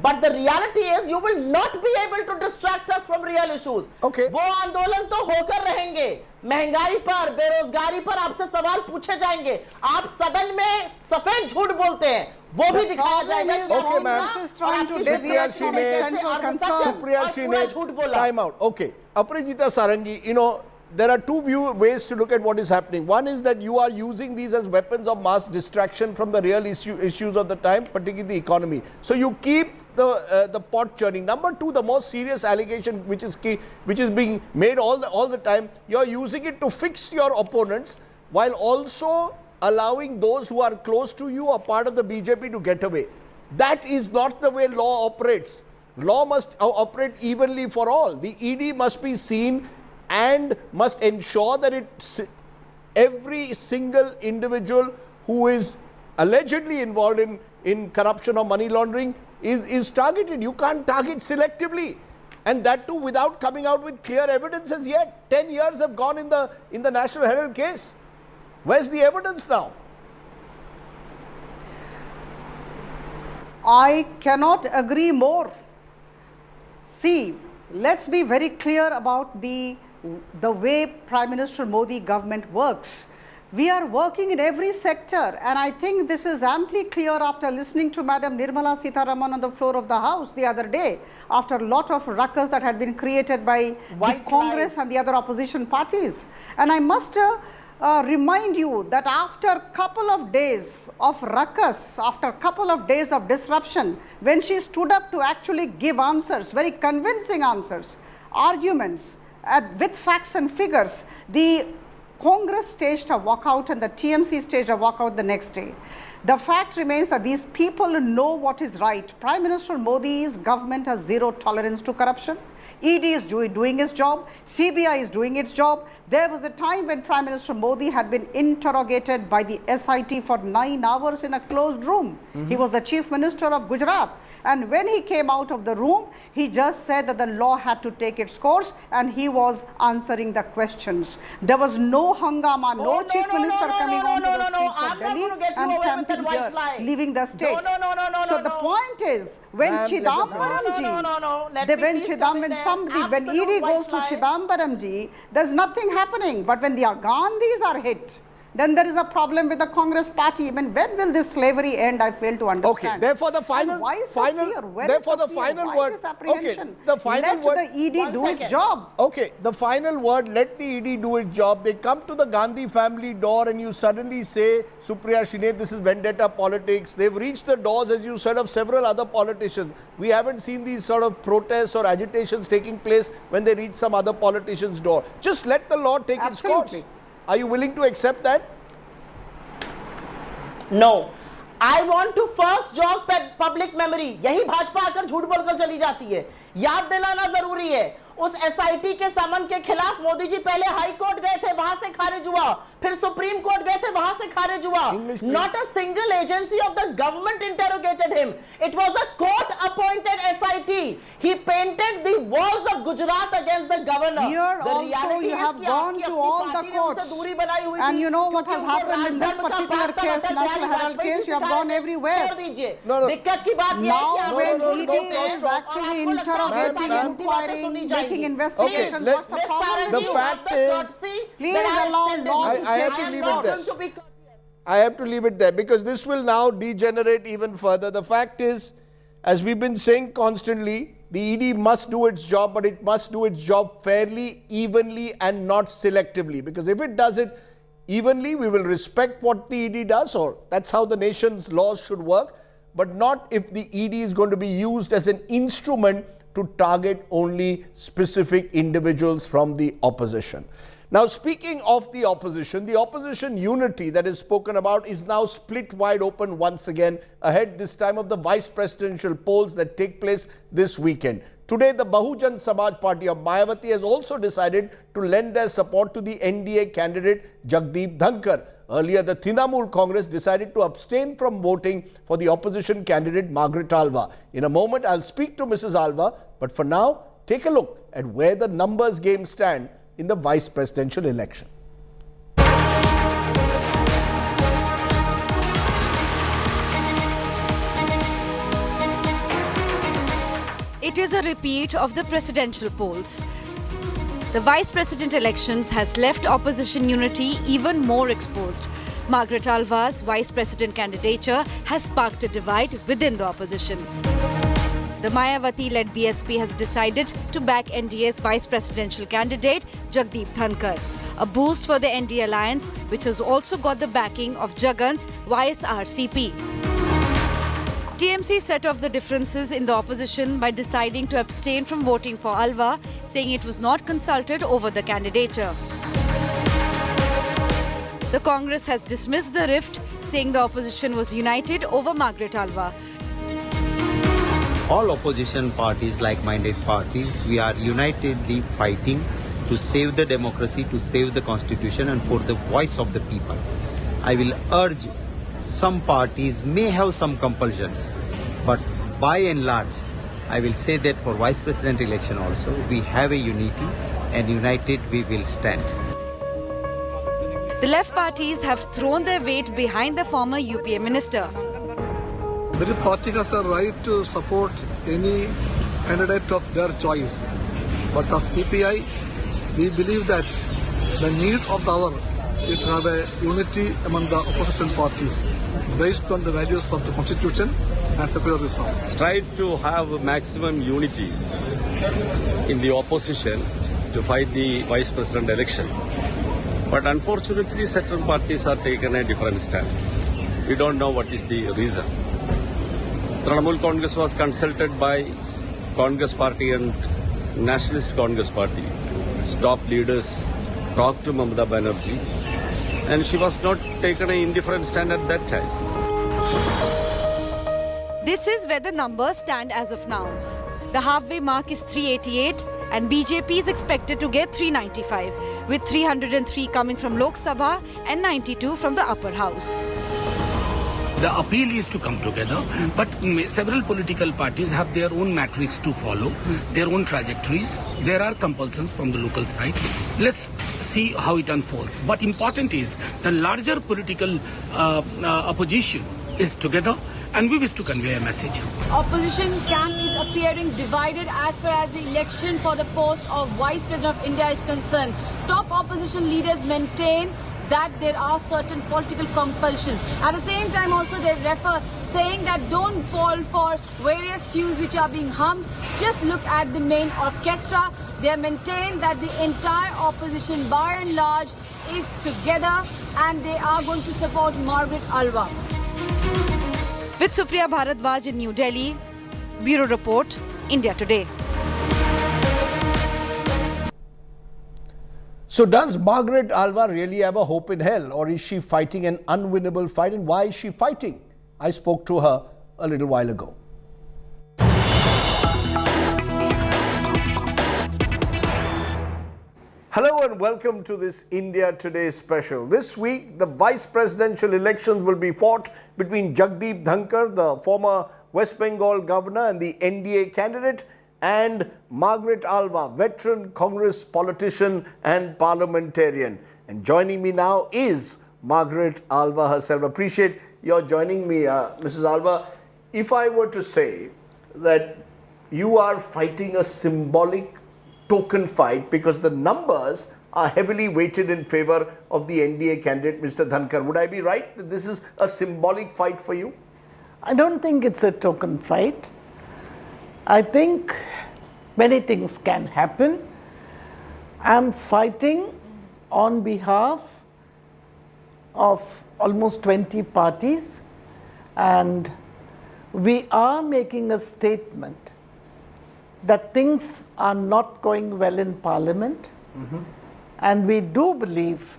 Speaker 8: But the reality is you will not be able to distract us from real issues.
Speaker 1: Okay.
Speaker 8: वो आंदोलन तो होकर रहेंगे. महंगाई पर, बेरोजगारी पर आपसे सवाल पूछे जाएंगे. आप सदन में सफेद झूठ बोलते हैं. वो भी दिखाया जाएगा.
Speaker 1: Okay, ma'am. Supriya Shinath, time out. Okay. Aparajita Sarangi, there are two ways to look at what is happening. One is that you are using these as weapons of mass distraction from the real issues of the time, particularly the economy. So you keep the pot churning. Number two, the most serious allegation which is being made all the time, you are using it to fix your opponents while also allowing those who are close to you or part of the BJP to get away. That is not the way law operates. Law must operate evenly for all. The ED must be seen and must ensure that every single individual who is allegedly involved in corruption or money laundering is targeted. You can't target selectively, and that too without coming out with clear evidence as yet. 10 years have gone in the National Herald case. Where's the evidence now?
Speaker 9: I cannot agree more. See, let's be very clear about the way Prime Minister Modi government works. We are working in every sector, and I think this is amply clear after listening to Madam Nirmala Sitharaman on the floor of the House the other day, after a lot of ruckus that had been created by the Congress and the other opposition parties. And I must remind you that after a couple of days of ruckus, after a couple of days of disruption, when she stood up to actually give answers, very convincing answers, arguments, with facts and figures, the Congress staged a walkout and the TMC staged a walkout the next day. The fact remains that these people know what is right. Prime Minister Modi's government has zero tolerance to corruption. ED is doing its job. CBI is doing its job. There was a time when Prime Minister Modi had been interrogated by the SIT for 9 hours in a closed room. He was the Chief Minister of Gujarat. And when he came out of the room, he just said that the law had to take its course and he was answering the questions. There was no hangama, no Chief Minister coming on to the streets of Delhi and camping here, leaving the state. So the point is, when when ED goes to Chidambaramji, there's nothing happening. But when the Gandhis are hit, then there is a problem with the Congress party. I mean, when will this slavery end? I fail to understand.
Speaker 1: Okay, therefore the final word. Okay, the final word.
Speaker 9: Let the ED do its job.
Speaker 1: Okay, the final word. Let the ED do its job. They come to the Gandhi family door, and you suddenly say, Supriya Shine, this is vendetta politics. They've reached the doors, as you said, of several other politicians. We haven't seen these sort of protests or agitations taking place when they reach some other politician's door. Just let the law take its course. Are you willing to accept that?
Speaker 8: No. I want to first jog public memory. यही भाजपा आकर झूठ बोलकर चली जाती है. याद दिलाना जरूरी है. उस एसआईटी के समन के खिलाफ मोदी जी पहले हाई कोर्ट गए थे, वहां से खारिज हुआ, फिर सुप्रीम कोर्ट गए थे, वहां से खारिज हुआ. Not a single agency of the government interrogated him. It was a court appointed SIT. He painted the walls of Gujarat against the governor.
Speaker 9: Here the also you have gone to all the courts, and you know what has happened in this particular case, National Herald case. You have gone everywhere.
Speaker 1: No.
Speaker 9: Now when ED is actually interrogating, inquiring, making investigations, what's the problem?
Speaker 1: The fact is,
Speaker 9: please allow law to
Speaker 1: I have to leave it there. I have to leave it there because this will now degenerate even further. The fact is, as we've been saying constantly, the ED must do its job, but it must do its job fairly, evenly, and not selectively. Because if it does it evenly, we will respect what the ED does, or that's how the nation's laws should work, but not if the ED is going to be used as an instrument to target only specific individuals from the opposition. Now, speaking of the opposition unity that is spoken about is now split wide open once again ahead this time of the vice presidential polls that take place this weekend. Today, the Bahujan Samaj Party of Mayawati has also decided to lend their support to the NDA candidate Jagdeep Dhankar. Earlier, the Trinamool Congress decided to abstain from voting for the opposition candidate Margaret Alva. In a moment, I'll speak to Mrs. Alva, but for now, take a look at where the numbers game stand in the vice presidential election.
Speaker 3: It is a repeat of the presidential polls. The vice president elections has left opposition unity even more exposed. Margaret Alva's vice president candidature has sparked a divide within the opposition.
Speaker 10: The Mayawati-led BSP has decided to back NDA's vice presidential candidate, Jagdeep Dhankar. A boost for the NDA alliance, which has also got the backing of Jagan's YSRCP. TMC set off the differences in the opposition by deciding to abstain from voting for Alva, saying it was not consulted over the candidature. The Congress has dismissed the rift, saying the opposition was united over Margaret Alva.
Speaker 11: All opposition parties, like-minded parties, we are unitedly fighting to save the democracy, to save the constitution and for the voice of the people. I will urge some parties may have some compulsions, but by and large, I will say that for vice president election also, we have a unity and united we will stand.
Speaker 10: The left parties have thrown their weight behind the former UPA minister.
Speaker 12: The party has a right to support any candidate of their choice. But as CPI, we believe that the need of the hour is to have a unity among the opposition parties based on the values of the constitution and secularism.
Speaker 13: Try to have maximum unity in the opposition to fight the vice president election. But unfortunately, certain parties are taken a different stand. We don't know what is the reason. Trinamool Congress was consulted by Congress Party and Nationalist Congress Party. Top leaders talked to Mamata Banerjee, and she was not taken an indifferent stand at that time.
Speaker 10: This is where the numbers stand as of now. The halfway mark is 388 and BJP is expected to get 395, with 303 coming from Lok Sabha and 92 from the upper house.
Speaker 14: The appeal is to come together, but several political parties have their own matrix to follow, their own trajectories. There are compulsions from the local side. Let's see how it unfolds. But important is the larger political opposition is together, and we wish to convey a message.
Speaker 3: Opposition camp is appearing divided as far as the election for the post of Vice President of India is concerned. Top opposition leaders maintain that there are certain political compulsions. At the same time also they refer saying that don't fall for various tunes which are being hummed. Just look at the main orchestra. They maintain that the entire opposition by and large is together and they are going to support Margaret Alva.
Speaker 10: With Supriya Bharadwaj in New Delhi, Bureau Report, India Today.
Speaker 1: So does Margaret Alva really have a hope in hell, or is she fighting an unwinnable fight, and why is she fighting? I spoke to her a little while ago. Hello and welcome to this India Today special. This week, the vice presidential elections will be fought between Jagdeep Dhankar, the former West Bengal governor and the NDA candidate, and Margaret Alva, veteran Congress politician and parliamentarian. And joining me now is Margaret Alva herself. Appreciate your joining me, Mrs. Alva. If I were to say that you are fighting a symbolic token fight because the numbers are heavily weighted in favor of the NDA candidate, Mr. Dhankar, would I be right that this is a symbolic fight for you?
Speaker 15: I don't think it's a token fight. I think many things can happen. I'm fighting on behalf of almost 20 parties, and we are making a statement that things are not going well in Parliament, and we do believe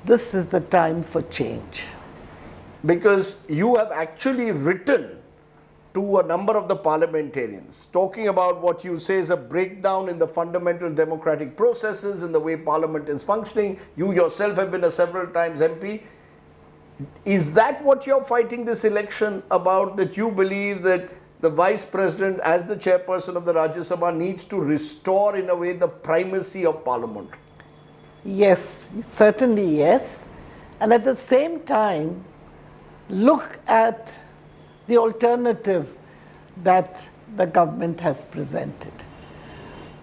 Speaker 15: this is the time for change.
Speaker 1: Because you have actually written to a number of the parliamentarians, talking about what you say is a breakdown in the fundamental democratic processes, in the way Parliament is functioning. You yourself have been a several times MP. Is that what you're fighting this election about, that you believe that the Vice President, as the chairperson of the Rajya Sabha, needs to restore in a way the primacy of Parliament?
Speaker 15: Yes, certainly yes. And at the same time, look at the alternative that the government has presented.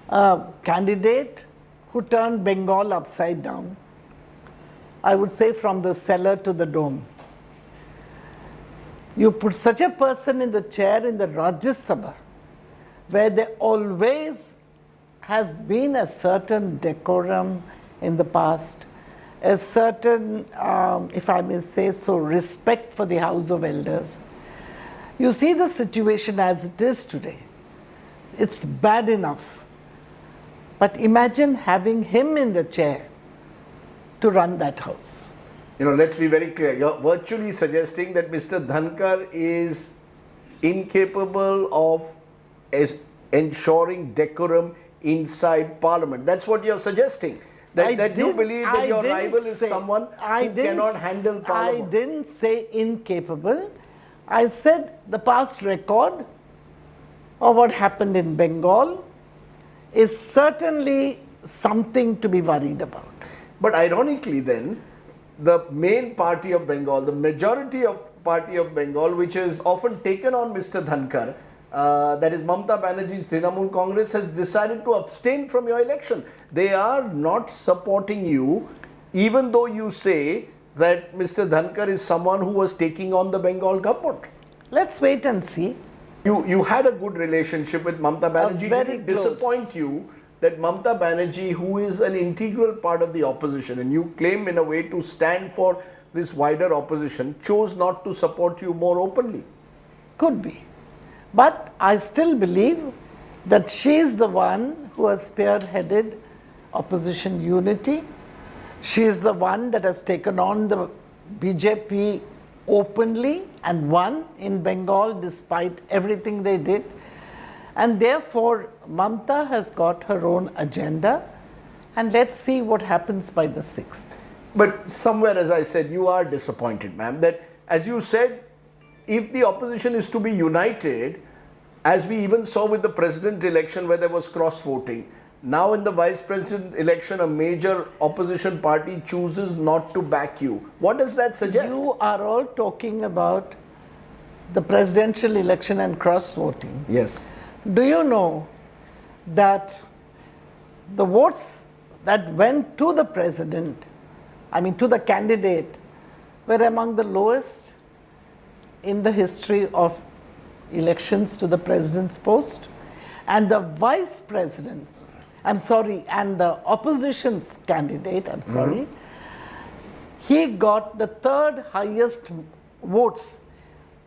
Speaker 15: A candidate who turned Bengal upside down, I would say from the cellar to the dome. You put such a person in the chair in the Rajya Sabha, where there always has been a certain decorum in the past, a certain, if I may say so, respect for the House of Elders. You see the situation as it is today. It's bad enough. But imagine having him in the chair to run that house.
Speaker 1: You know, let's be very clear. You're virtually suggesting that Mr. Dhankar is incapable of ensuring decorum inside Parliament. That's what you're suggesting. That you believe that your rival is someone who cannot handle Parliament.
Speaker 15: I didn't say incapable. I said the past record of what happened in Bengal is certainly something to be worried about.
Speaker 1: But ironically then, the main party of Bengal, the majority of party of Bengal, which is often taken on Mr. Dhankar, that is Mamata Banerjee's Trinamool Congress, has decided to abstain from your election. They are not supporting you, even though you say that Mr. Dhankar is someone who was taking on the Bengal government.
Speaker 15: Let's wait and see.
Speaker 1: You had a good relationship with Mamata Banerjee. Did it disappoint you that Mamata Banerjee, who is an integral part of the opposition, and you claim in a way to stand for this wider opposition, chose not to support you more openly?
Speaker 15: Could be. But I still believe that she is the one who has spearheaded opposition unity. She is the one that has taken on the BJP openly and won in Bengal despite everything they did. And therefore, Mamata has got her own agenda, and let's see what happens by the 6th.
Speaker 1: But somewhere, as I said, you are disappointed, ma'am, that as you said, if the opposition is to be united, as we even saw with the president election where there was cross-voting, now in the vice president election, a major opposition party chooses not to back you. What does that suggest?
Speaker 15: You are all talking about the presidential election and cross-voting.
Speaker 1: Yes.
Speaker 15: Do you know that the votes that went to the president, I mean to the candidate, were among the lowest in the history of elections to the president's post? And the vice president's, and the opposition's candidate, he got the 3rd highest votes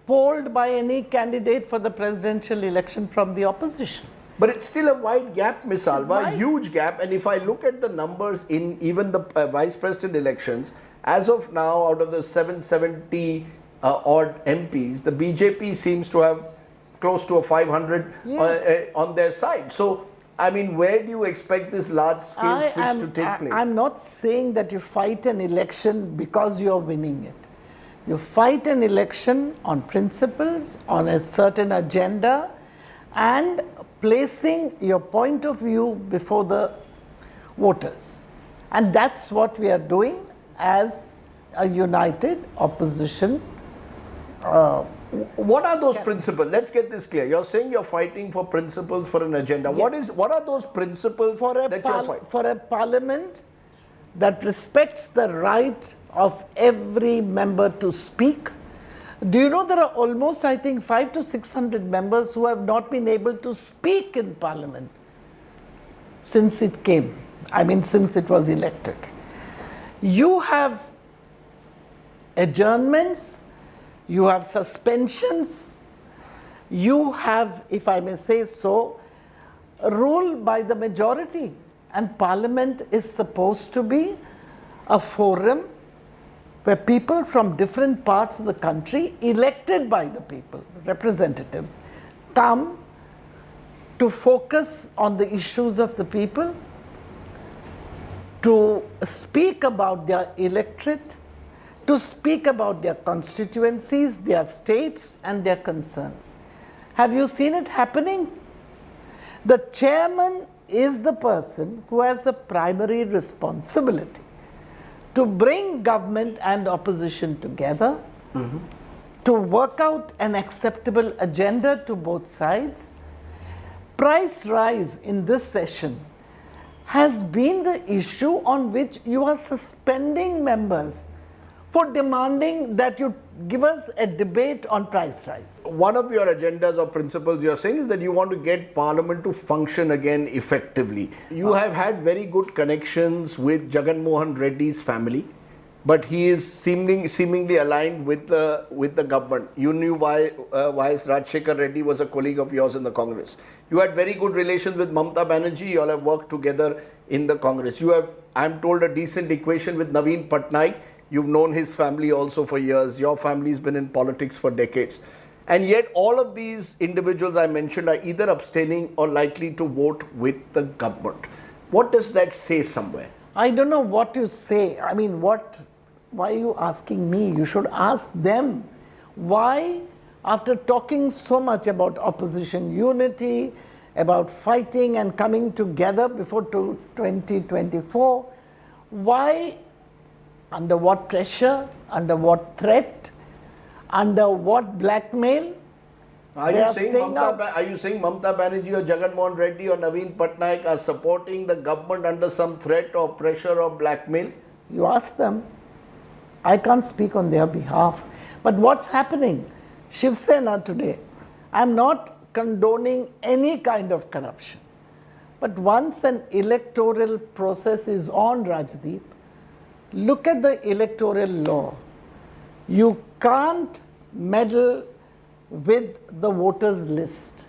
Speaker 15: polled by any candidate for the presidential election from the opposition.
Speaker 1: But it's still a wide gap, Ms. Alva, a huge gap. And if I look at the numbers in even the vice president elections, as of now, out of the 770 odd MPs, the BJP seems to have close to a 500 on their side. So, I mean, where do you expect this large-scale switch to take place?
Speaker 15: I'm not saying that you fight an election because you're winning it. You fight an election on principles, on a certain agenda, and placing your point of view before the voters. And that's what we are doing as a united opposition.
Speaker 1: What are those principles? Let's get this clear. You're saying you're fighting for principles, for an agenda.
Speaker 15: Yes.
Speaker 1: What are those principles that you're fighting?
Speaker 15: For a parliament that respects the right of every member to speak. Do you know there are almost, I think, 500 to 600 members who have not been able to speak in parliament since it came, since it was elected. You have adjournments, you have suspensions, you have, if I may say so, rule by the majority. And parliament is supposed to be a forum where people from different parts of the country, elected by the people, representatives, come to focus on the issues of the people, to speak about their electorate, to speak about their constituencies, their states, and their concerns. Have you seen it happening? The chairman is the person who has the primary responsibility to bring government and opposition together, to work out an acceptable agenda to both sides. Price rise in this session has been the issue on which you are suspending members for demanding that you give us a debate on price rise.
Speaker 1: One of your agendas or principles you're saying is that you want to get Parliament to function again effectively. You have had very good connections with Jagan Mohan Reddy's family, but he is seemingly aligned with the government. You knew why Rajshekhar Reddy was a colleague of yours in the Congress. You had very good relations with Mamata Banerjee. You all have worked together in the Congress. You have, I'm told, a decent equation with Naveen Patnaik. You've known his family also for years. Your family's been in politics for decades. And yet all of these individuals I mentioned are either abstaining or likely to vote with the government. What does that say somewhere?
Speaker 15: I don't know what you say. I mean, why are you asking me? You should ask them. Why, after talking so much about opposition unity, about fighting and coming together before 2024, why, under what pressure, under what threat, under what blackmail?
Speaker 1: Are you saying Mamata Banerjee or Jagan Mohan Reddy or Naveen Patnaik are supporting the government under some threat or pressure or blackmail?
Speaker 15: You ask them. I can't speak on their behalf. But what's happening? Shiv Sena today, I'm not condoning any kind of corruption. But once an electoral process is on, Rajdeep, look at the electoral law. You can't meddle with the voters list.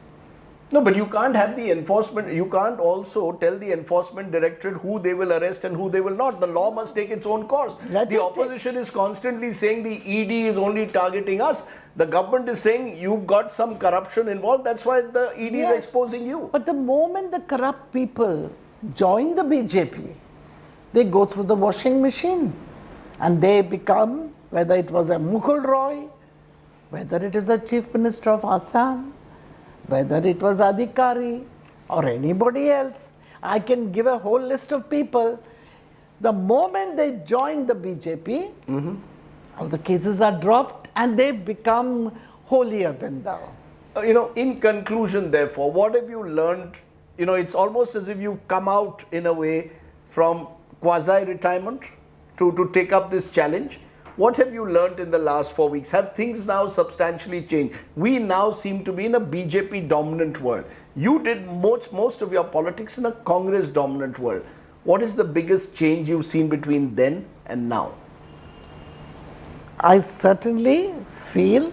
Speaker 1: No, but you can't have the enforcement, you can't also tell the Enforcement Directorate who they will arrest and who they will not. The law must take its own course. The opposition is constantly saying the ED is only targeting us. The government is saying you've got some corruption involved. That's why the ED is exposing you.
Speaker 15: But the moment the corrupt people join the BJP, they go through the washing machine and they become, whether it was a Mukul Roy, whether it is the Chief Minister of Assam, whether it was Adhikari or anybody else. I can give a whole list of people. The moment they join the BJP, all the cases are dropped and they become holier than thou.
Speaker 1: In conclusion, therefore, what have you learned? It's almost as if you've come out in a way from quasi-retirement to take up this challenge. What have you learned in the last 4 weeks? Have things now substantially changed? We now seem to be in a BJP dominant world. You did most of your politics in a Congress dominant world. What is the biggest change you've seen between then and now?
Speaker 15: I certainly feel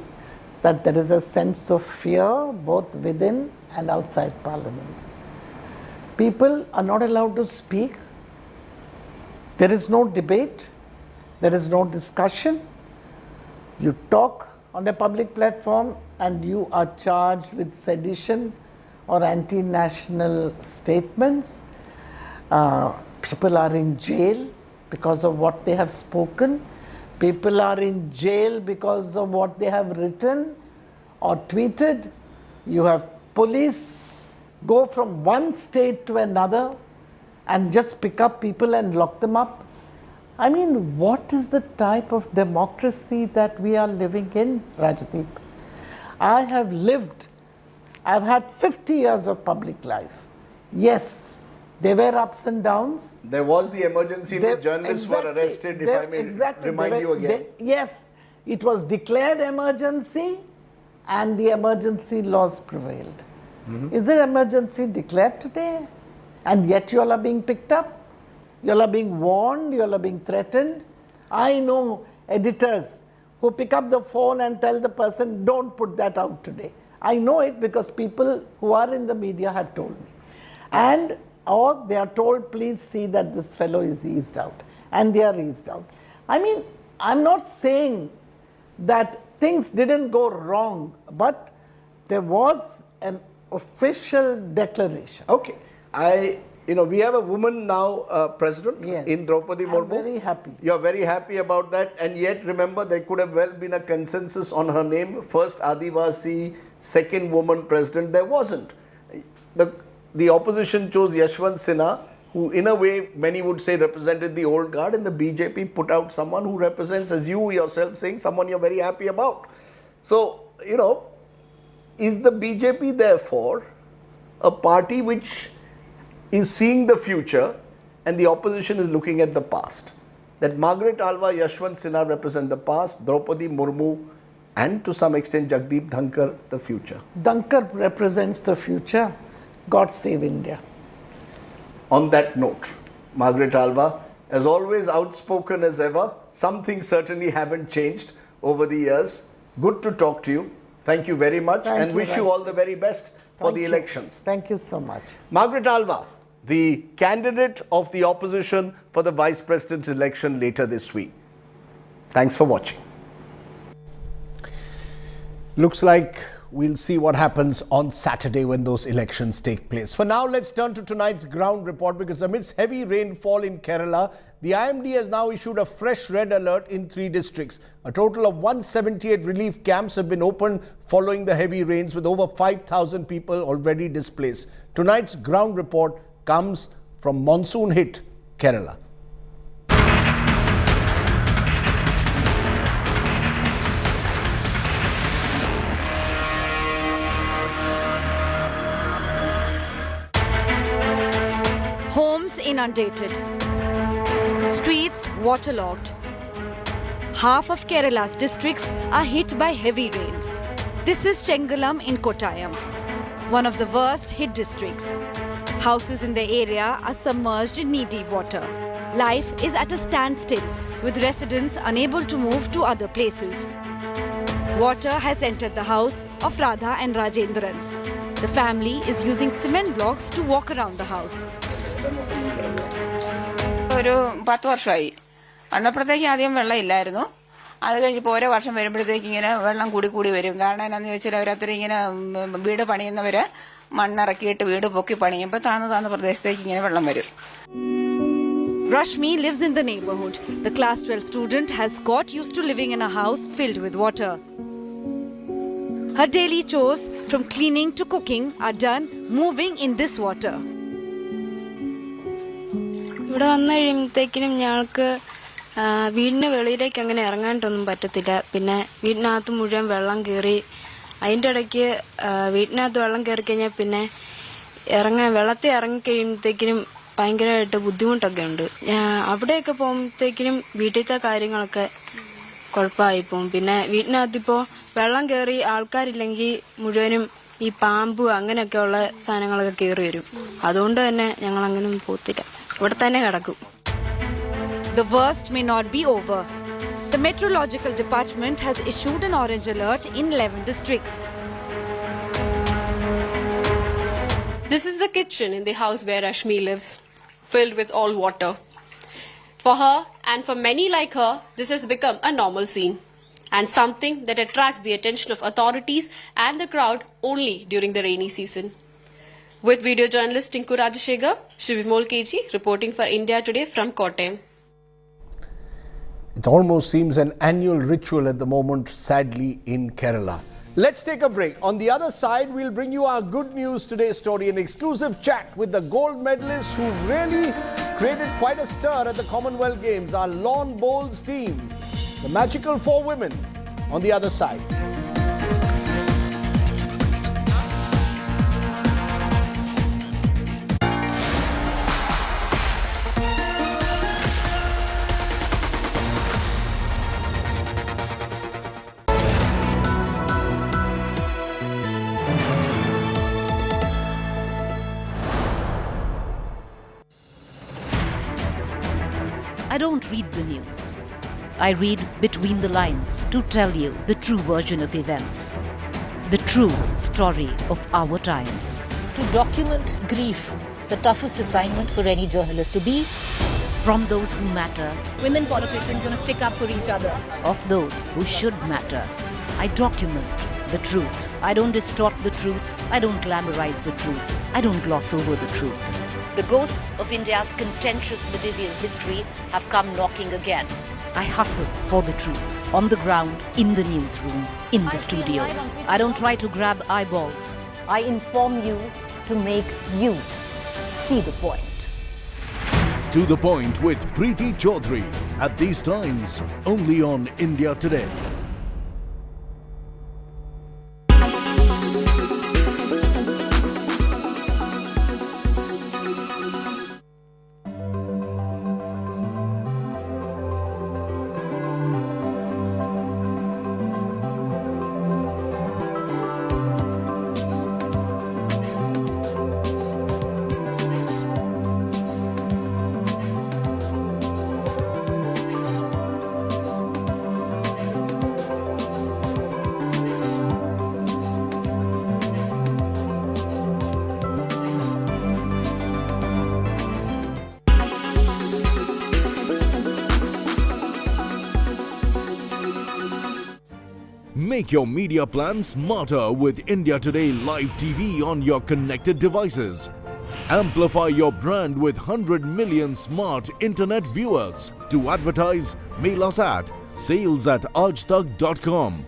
Speaker 15: that there is a sense of fear both within and outside Parliament. People are not allowed to speak. There is no debate. There is no discussion. You talk on a public platform and you are charged with sedition or anti-national statements. People are in jail because of what they have spoken. People are in jail because of what they have written or tweeted. You have police go from one state to another and just pick up people and lock them up. I mean, what is the type of democracy that we are living in, Rajdeep? I've had 50 years of public life. Yes, there were ups and downs.
Speaker 1: There was the emergency that journalists were arrested, if I may remind you again.
Speaker 15: Yes, it was declared emergency and the emergency laws prevailed. Is there emergency declared today? And yet you all are being picked up? You all are being warned, you all are being threatened. I know editors who pick up the phone and tell the person, don't put that out today. I know it because people who are in the media have told me. Or they are told, please see that this fellow is eased out. And they are eased out. I mean, I'm not saying that things didn't go wrong, but there was an official declaration.
Speaker 1: Okay. We have a woman now president in Draupadi Murmu.
Speaker 15: I'm very happy.
Speaker 1: You're very happy about that. And yet, remember, there could have well been a consensus on her name. First Adivasi, second woman president. There wasn't. The opposition chose Yashwant Sinha, who in a way, many would say represented the old guard, and the BJP put out someone who represents, as you yourself saying, someone you're very happy about. So, is the BJP therefore a party which is seeing the future and the opposition is looking at the past? that Margaret Alva, Yashwant Sinha represent the past, Draupadi Murmu and to some extent Jagdeep Dhankar the future.
Speaker 15: Dhankar represents the future. God save India.
Speaker 1: On that note, Margaret Alva, as always outspoken as ever, some things certainly haven't changed over the years. Good to talk to you. Thank you very much and wish you all the very best for the elections.
Speaker 15: Thank you so much.
Speaker 1: Margaret Alva, the candidate of the opposition for the Vice President election later this week. Thanks for watching. Looks like we'll see what happens on Saturday when those elections take place. For now, let's turn to tonight's ground report because amidst heavy rainfall in Kerala, the IMD has now issued a fresh red alert in 3 districts. A total of 178 relief camps have been opened following the heavy rains with over 5,000 people already displaced. Tonight's ground report comes from monsoon-hit Kerala.
Speaker 10: Homes inundated. Streets waterlogged. Half of Kerala's districts are hit by heavy rains. This is Chengalam in Kottayam, one of the worst hit districts. Houses in the area are submerged in knee-deep water. Life is at a standstill, with residents unable to move to other places. Water has entered the house of Radha and Rajendran. The family is using cement blocks to walk around the house.
Speaker 16: ഒരു 10 വർഷമായി വന്നപ്പോഴത്തേക്ക് ആദ്യം വെള്ളം ഇല്ലായിരുന്നു. അത് കഴിഞ്ഞപ്പോൾ ഓരോ വർഷം വരുമ്പോഴത്തേക്ക് ഇങ്ങനെ വെള്ളം കൂടി വരും. കാരണം എന്താണെന്ന് ചോദിച്ചാൽ അവരത്ര ഇങ്ങനെ വീട് പണിയുന്നവര് മണ്ണിറക്കിയിട്ട് വീട് പൊക്കി പണിയുമ്പോൾ താന്ന പ്രദേശത്തേക്ക് ഇങ്ങനെ വെള്ളം വരും.
Speaker 10: Rashmi lives in the neighborhood. The class 12 student has got used to living in a house filled with water. Her daily chores, from cleaning to cooking, are done moving in this water.
Speaker 17: ഇവിടെ വന്നു കഴിയുമ്പോഴത്തേക്കിനും ഞങ്ങൾക്ക് വീടിന് വെളിയിലേക്ക് അങ്ങനെ ഇറങ്ങാനായിട്ടൊന്നും പറ്റത്തില്ല. പിന്നെ വീടിനകത്ത് മുഴുവൻ വെള്ളം കയറി. അതിൻ്റെ ഇടയ്ക്ക് വീടിനകത്ത് വെള്ളം കയറി കഴിഞ്ഞാൽ പിന്നെ വെള്ളത്തിൽ ഇറങ്ങിക്കഴിയുമ്പോഴത്തേക്കിനും ഭയങ്കരമായിട്ട് ബുദ്ധിമുട്ടൊക്കെ ഉണ്ട്. അവിടെയൊക്കെ പോകുമ്പോഴത്തേക്കിനും വീട്ടിലത്തെ കാര്യങ്ങളൊക്കെ കുഴപ്പമായി പോകും. പിന്നെ വീടിനകത്തിപ്പോൾ വെള്ളം കയറി ആൾക്കാരില്ലെങ്കിൽ മുഴുവനും ഈ പാമ്പ് അങ്ങനെയൊക്കെയുള്ള സാധനങ്ങളൊക്കെ കയറി വരും. അതുകൊണ്ട് തന്നെ ഞങ്ങൾ അങ്ങനെ പോകത്തില്ല, ഇവിടെ തന്നെ കിടക്കും.
Speaker 10: The worst may not be over. The Meteorological Department has issued an orange alert in 11 districts.
Speaker 18: This is the kitchen in the house where Rashmi lives, filled with all water. For her and for many like her, this has become a normal scene and something that attracts the attention of authorities and the crowd only during the rainy season. With video journalist Tinku Rajashekhar, Shivimol KG reporting for India Today from Kottayam.
Speaker 1: It almost seems an annual ritual at the moment, sadly, in Kerala. Let's take a break. On the other side, we'll bring you our Good News Today story, an exclusive chat with the gold medalist who really created quite a stir at the Commonwealth Games, our lawn bowls team, the magical 4 women, on the other side.
Speaker 19: I don't read the news. I read between the lines to tell you the true version of events, the true story of our times.
Speaker 20: To document grief, the toughest assignment for any journalist to be.
Speaker 19: From those who matter.
Speaker 21: Women politicians going to stick up for each other.
Speaker 19: Of those who should matter. I document the truth. I don't distort the truth. I don't glamorize the truth. I don't gloss over the truth.
Speaker 20: The ghosts of India's contentious medieval history have come knocking again.
Speaker 19: I hustle for the truth. On the ground, in the newsroom, in the studio. I don't try to grab eyeballs.
Speaker 20: I inform you to make you see the point.
Speaker 22: To the Point with Preeti Chaudhary. At these times, only on India Today. Make your media plan smarter with India Today Live TV on your connected devices. Amplify your brand with 100 million smart internet viewers. To advertise, mail us at sales@aajtak.com.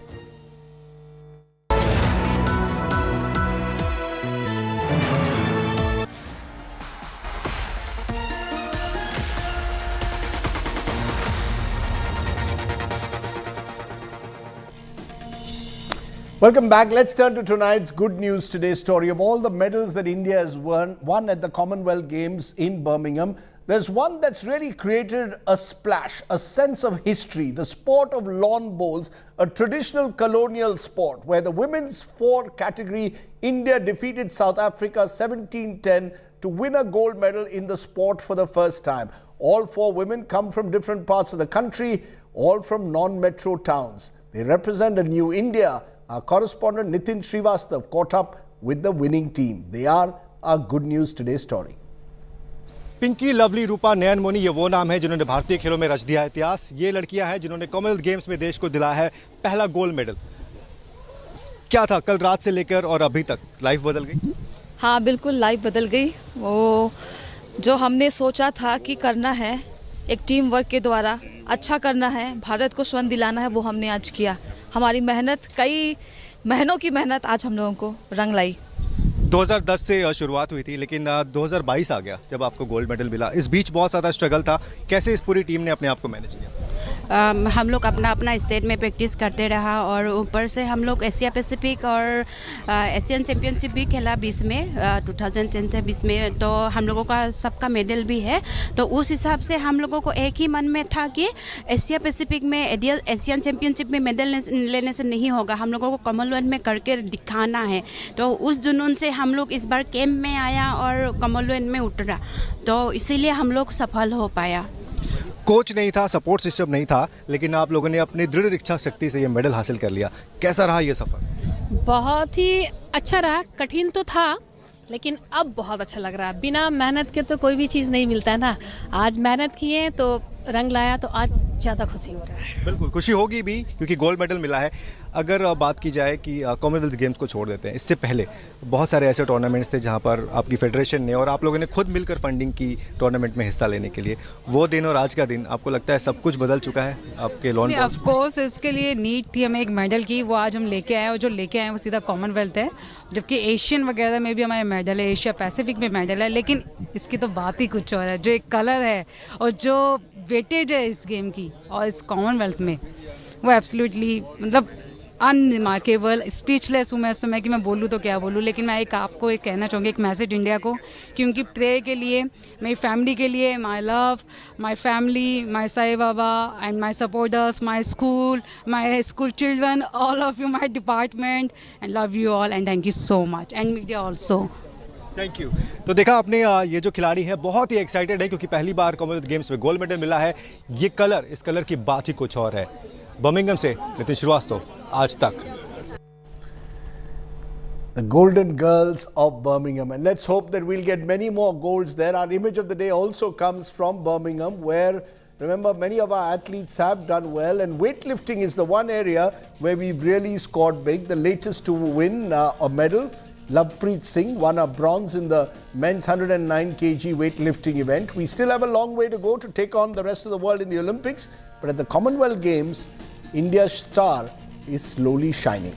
Speaker 1: Welcome back. Let's turn to tonight's Good News Today story. Of all the medals that India has won at the Commonwealth Games in Birmingham, there's one that's really created a splash, a sense of history. The sport of lawn bowls, a traditional colonial sport where the women's 4 category, India defeated South Africa 17-10 to win a gold medal in the sport for the first time. All 4 women come from different parts of the country, all from non-metro towns. They represent a new India. Our correspondent Nitin Srivastav caught up with the winning team. They are our Good News Today story.
Speaker 2: Pinky, Lovely, Rupa, Nayan Moni, ये वो नाम है जिन्होंने भारतीय खेलों में रच दिया है इतिहास। ये लड़कियां हैं जिन्होंने कॉमनवेल्थ गेम्स में देश को दिलाया है पहला गोल्ड मेडल। क्या था कल रात से लेकर और अभी तक? लाइफ बदल गई?
Speaker 5: हाँ, बिल्कुल लाइफ बदल गई। वो जो हमने सोचा था कि करना है, एक टीम वर्क के द्वारा अच्छा करना है, भारत को स्वर्ण दिलाना है, वो हमने आज किया। हमारी मेहनत, कई महीनों की मेहनत आज हम लोगों को रंग लाई।
Speaker 2: 2010 से शुरुआत हुई थी, लेकिन 2022 आ गया जब आपको गोल्ड मेडल मिला। इस बीच बहुत ज़्यादा स्ट्रगल था। कैसे इस पूरी टीम ने अपने आप को मैनेज किया?
Speaker 23: हम लोग अपना स्टेट में प्रैक्टिस करते रहा और ऊपर से हम लोग एशिया पैसिफिक और एशियन चैम्पियनशिप भी खेला 20 में, 2010 से 20 में। तो हम लोगों का सबका मेडल भी है। तो उस हिसाब से हम लोगों को एक ही मन में था कि एशिया पैसिफिक में, एशियन चैम्पियनशिप में मेडल लेने से नहीं होगा, हम लोगों को कॉमनवेल्थ में करके दिखाना है। तो उस जुनून से हम लोग इस बार कैंप में आया और कॉमनवेल्थ में उतरा, तो इसीलिए हम लोग सफल हो पाया।
Speaker 2: कोच नहीं था, सपोर्ट सिस्टम नहीं था, लेकिन आप लोगों ने अपनी दृढ़ इच्छा शक्ति से ये मेडल हासिल कर लिया। कैसा रहा ये सफर?
Speaker 24: बहुत ही अच्छा रहा। कठिन तो था, लेकिन अब बहुत अच्छा लग रहा है। बिना मेहनत के तो कोई भी चीज़ नहीं मिलता है ना। आज मेहनत किए तो रंग लाया, तो आज ज़्यादा खुशी हो रहा है।
Speaker 2: बिल्कुल खुशी होगी भी, क्योंकि गोल्ड मेडल मिला है। अगर बात की जाए कि कॉमनवेल्थ गेम्स को छोड़ देते हैं, इससे पहले बहुत सारे ऐसे टूर्नामेंट्स थे जहां पर आपकी फेडरेशन ने और आप लोगों ने खुद मिलकर फंडिंग की टूर्नामेंट में हिस्सा लेने के लिए। वो दिन और आज का दिन, आपको लगता है सब कुछ बदल चुका है आपके लॉन बॉल्स?
Speaker 25: ऑफ कोर्स इसके लिए नीड थी हमें एक मेडल की, वो आज हम लेके आए, और जो लेके आए वो सीधा कॉमनवेल्थ है। जबकि एशियन वगैरह में भी हमारे मेडल है, एशिया पैसिफिक में मेडल है, लेकिन इसकी तो बात ही कुछ और है। जो एक कलर है और जो वेटेज है इस गेम की और इस कॉमनवेल्थ में, वो एब्सोल्युटली मतलब अनरिमार्केबल। स्पीचलेस हूँ मैं इस समय कि मैं बोलूँ तो क्या बोलूँ। लेकिन मैं आपको एक कहना चाहूँगी, एक मैसेज इंडिया को, क्योंकि प्रे के लिए, मेरी फैमिली के लिए, my love, my family, my Sai Baba and my supporters, my school children, all of you, my department, and love you all and thank you so much, and media also.
Speaker 2: Thank you. तो देखा आपने, ये जो खिलाड़ी है बहुत ही एक्साइटेड है, क्योंकि पहली बार कॉमनवेल्थ गेम्स में गोल्ड मेडल मिला है। ये कलर, इस कलर की बात ही कुछ और है। बर्मिंघम से नितिन श्रीवास्तव, आज तक।
Speaker 1: The Golden Girls of Birmingham, and let's hope that we'll get many more golds there. Our image of the day also comes from Birmingham, where remember many of our athletes have done well, and weightlifting is the one area where we've really scored big. The latest to win a medal, Lovepreet Singh, won a bronze in the men's 109 kg weightlifting event. We still have a long way to go to take on the rest of the world in the Olympics, but at the Commonwealth Games, India's star is slowly shining.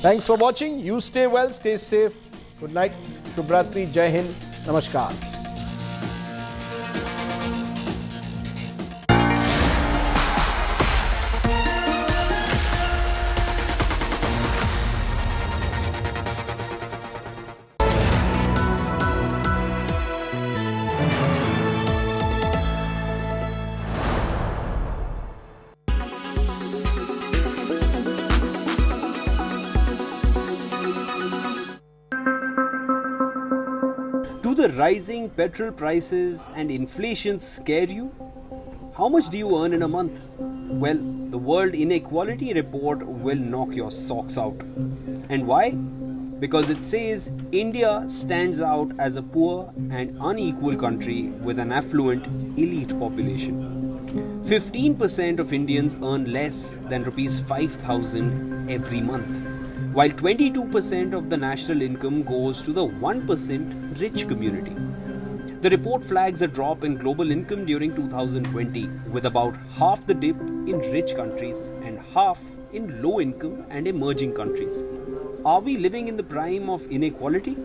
Speaker 1: Thanks for watching. You stay well, stay safe. Good night. Shubhratri, Jai Hind, Namaskar.
Speaker 26: Do the rising petrol prices and inflation scare you? How much do you earn in a month? Well, the World Inequality Report will knock your socks out. And why? Because it says India stands out as a poor and unequal country with an affluent elite population. 15% of Indians earn less than rupees 5,000 every month, while 22% of the national income goes to the 1% rich community. The report flags a drop in global income during 2020, with about half the dip in rich countries and half in low-income and emerging countries. Are we living in the prime of inequality?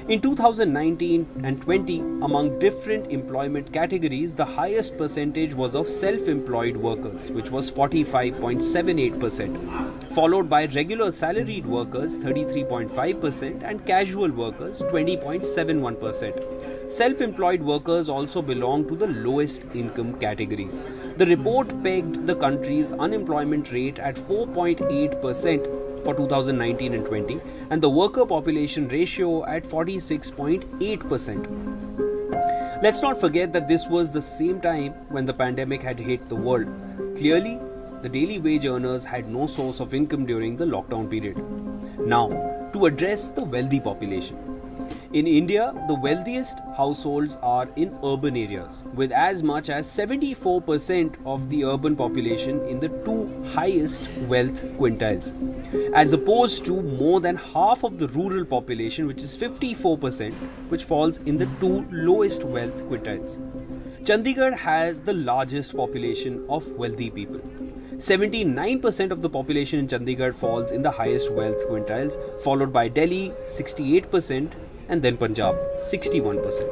Speaker 26: In 2019 and 20, among different employment categories, the highest percentage was of self-employed workers, which was 45.78%, followed by regular salaried workers 33.5% and casual workers 20.71%. Self-employed workers also belong to the lowest income categories. The report pegged the country's unemployment rate at 4.8% for 2019 and 20, and the worker population ratio at 46.8%. Let's not forget that this was the same time when the pandemic had hit the world. Clearly, the daily wage earners had no source of income during the lockdown period. Now, to address the wealthy population. In India, the wealthiest households are in urban areas, with as much as 74% of the urban population in the two highest wealth quintiles, as opposed to more than half of the rural population, which is 54%, which falls in the two lowest wealth quintiles. Chandigarh has the largest population of wealthy people. 79% of the population in Chandigarh falls in the highest wealth quintiles, followed by Delhi 68%, and then Punjab 61%.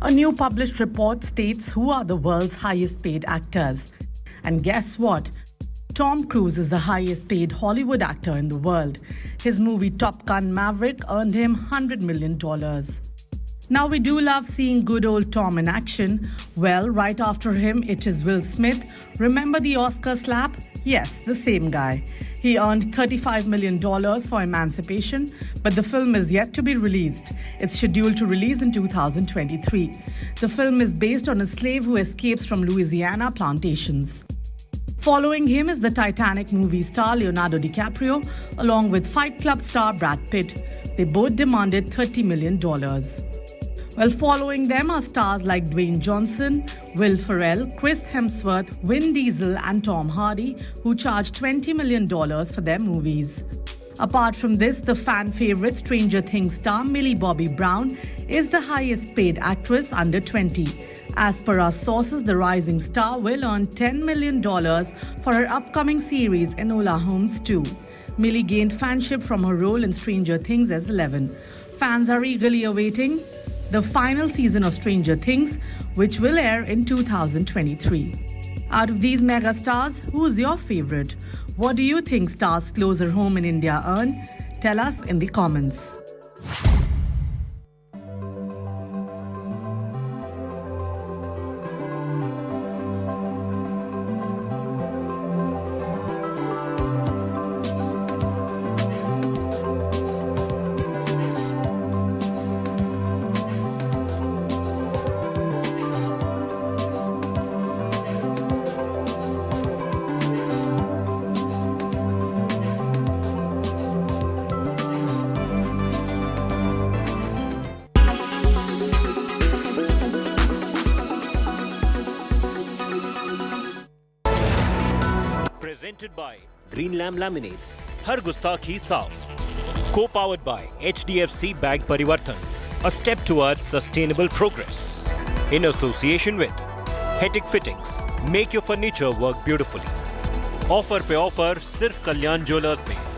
Speaker 4: A new published report states who are the world's highest paid actors. And guess what? Tom Cruise is the highest paid Hollywood actor in the world. His movie Top Gun Maverick earned him $100 million. Now we do love seeing good old Tom in action. Well, right after him, it is Will Smith. Remember the Oscar slap? Yes, the same guy. He earned $35 million for Emancipation, but the film is yet to be released. It's scheduled to release in 2023. The film is based on a slave who escapes from Louisiana plantations. Following him is the Titanic movie star Leonardo DiCaprio, along with Fight Club star Brad Pitt. They both demanded $30 million. Well, following them are stars like Dwayne Johnson, Will Ferrell, Chris Hemsworth, Vin Diesel and Tom Hardy, who charged $20 million for their movies. Apart from this, the fan favorite Stranger Things star Millie Bobby Brown is the highest paid actress under 20. As per our sources, the rising star will earn $10 million for her upcoming series Enola Holmes 2. Millie gained fanship from her role in Stranger Things as 11. Fans are eagerly awaiting the final season of Stranger Things, which will air in 2023. Out of these mega stars, who's your favorite? What do you think stars closer home in India earn? Tell us in the comments.
Speaker 6: Presented by Green Lamb Laminates, Har Gustakhi Saaf. Co-powered by HDFC Bank Parivartan, a step towards sustainable progress. In association with Hetic Fittings, make your furniture work beautifully. Offer pe offer, sirf Kalyan Jewelers mein.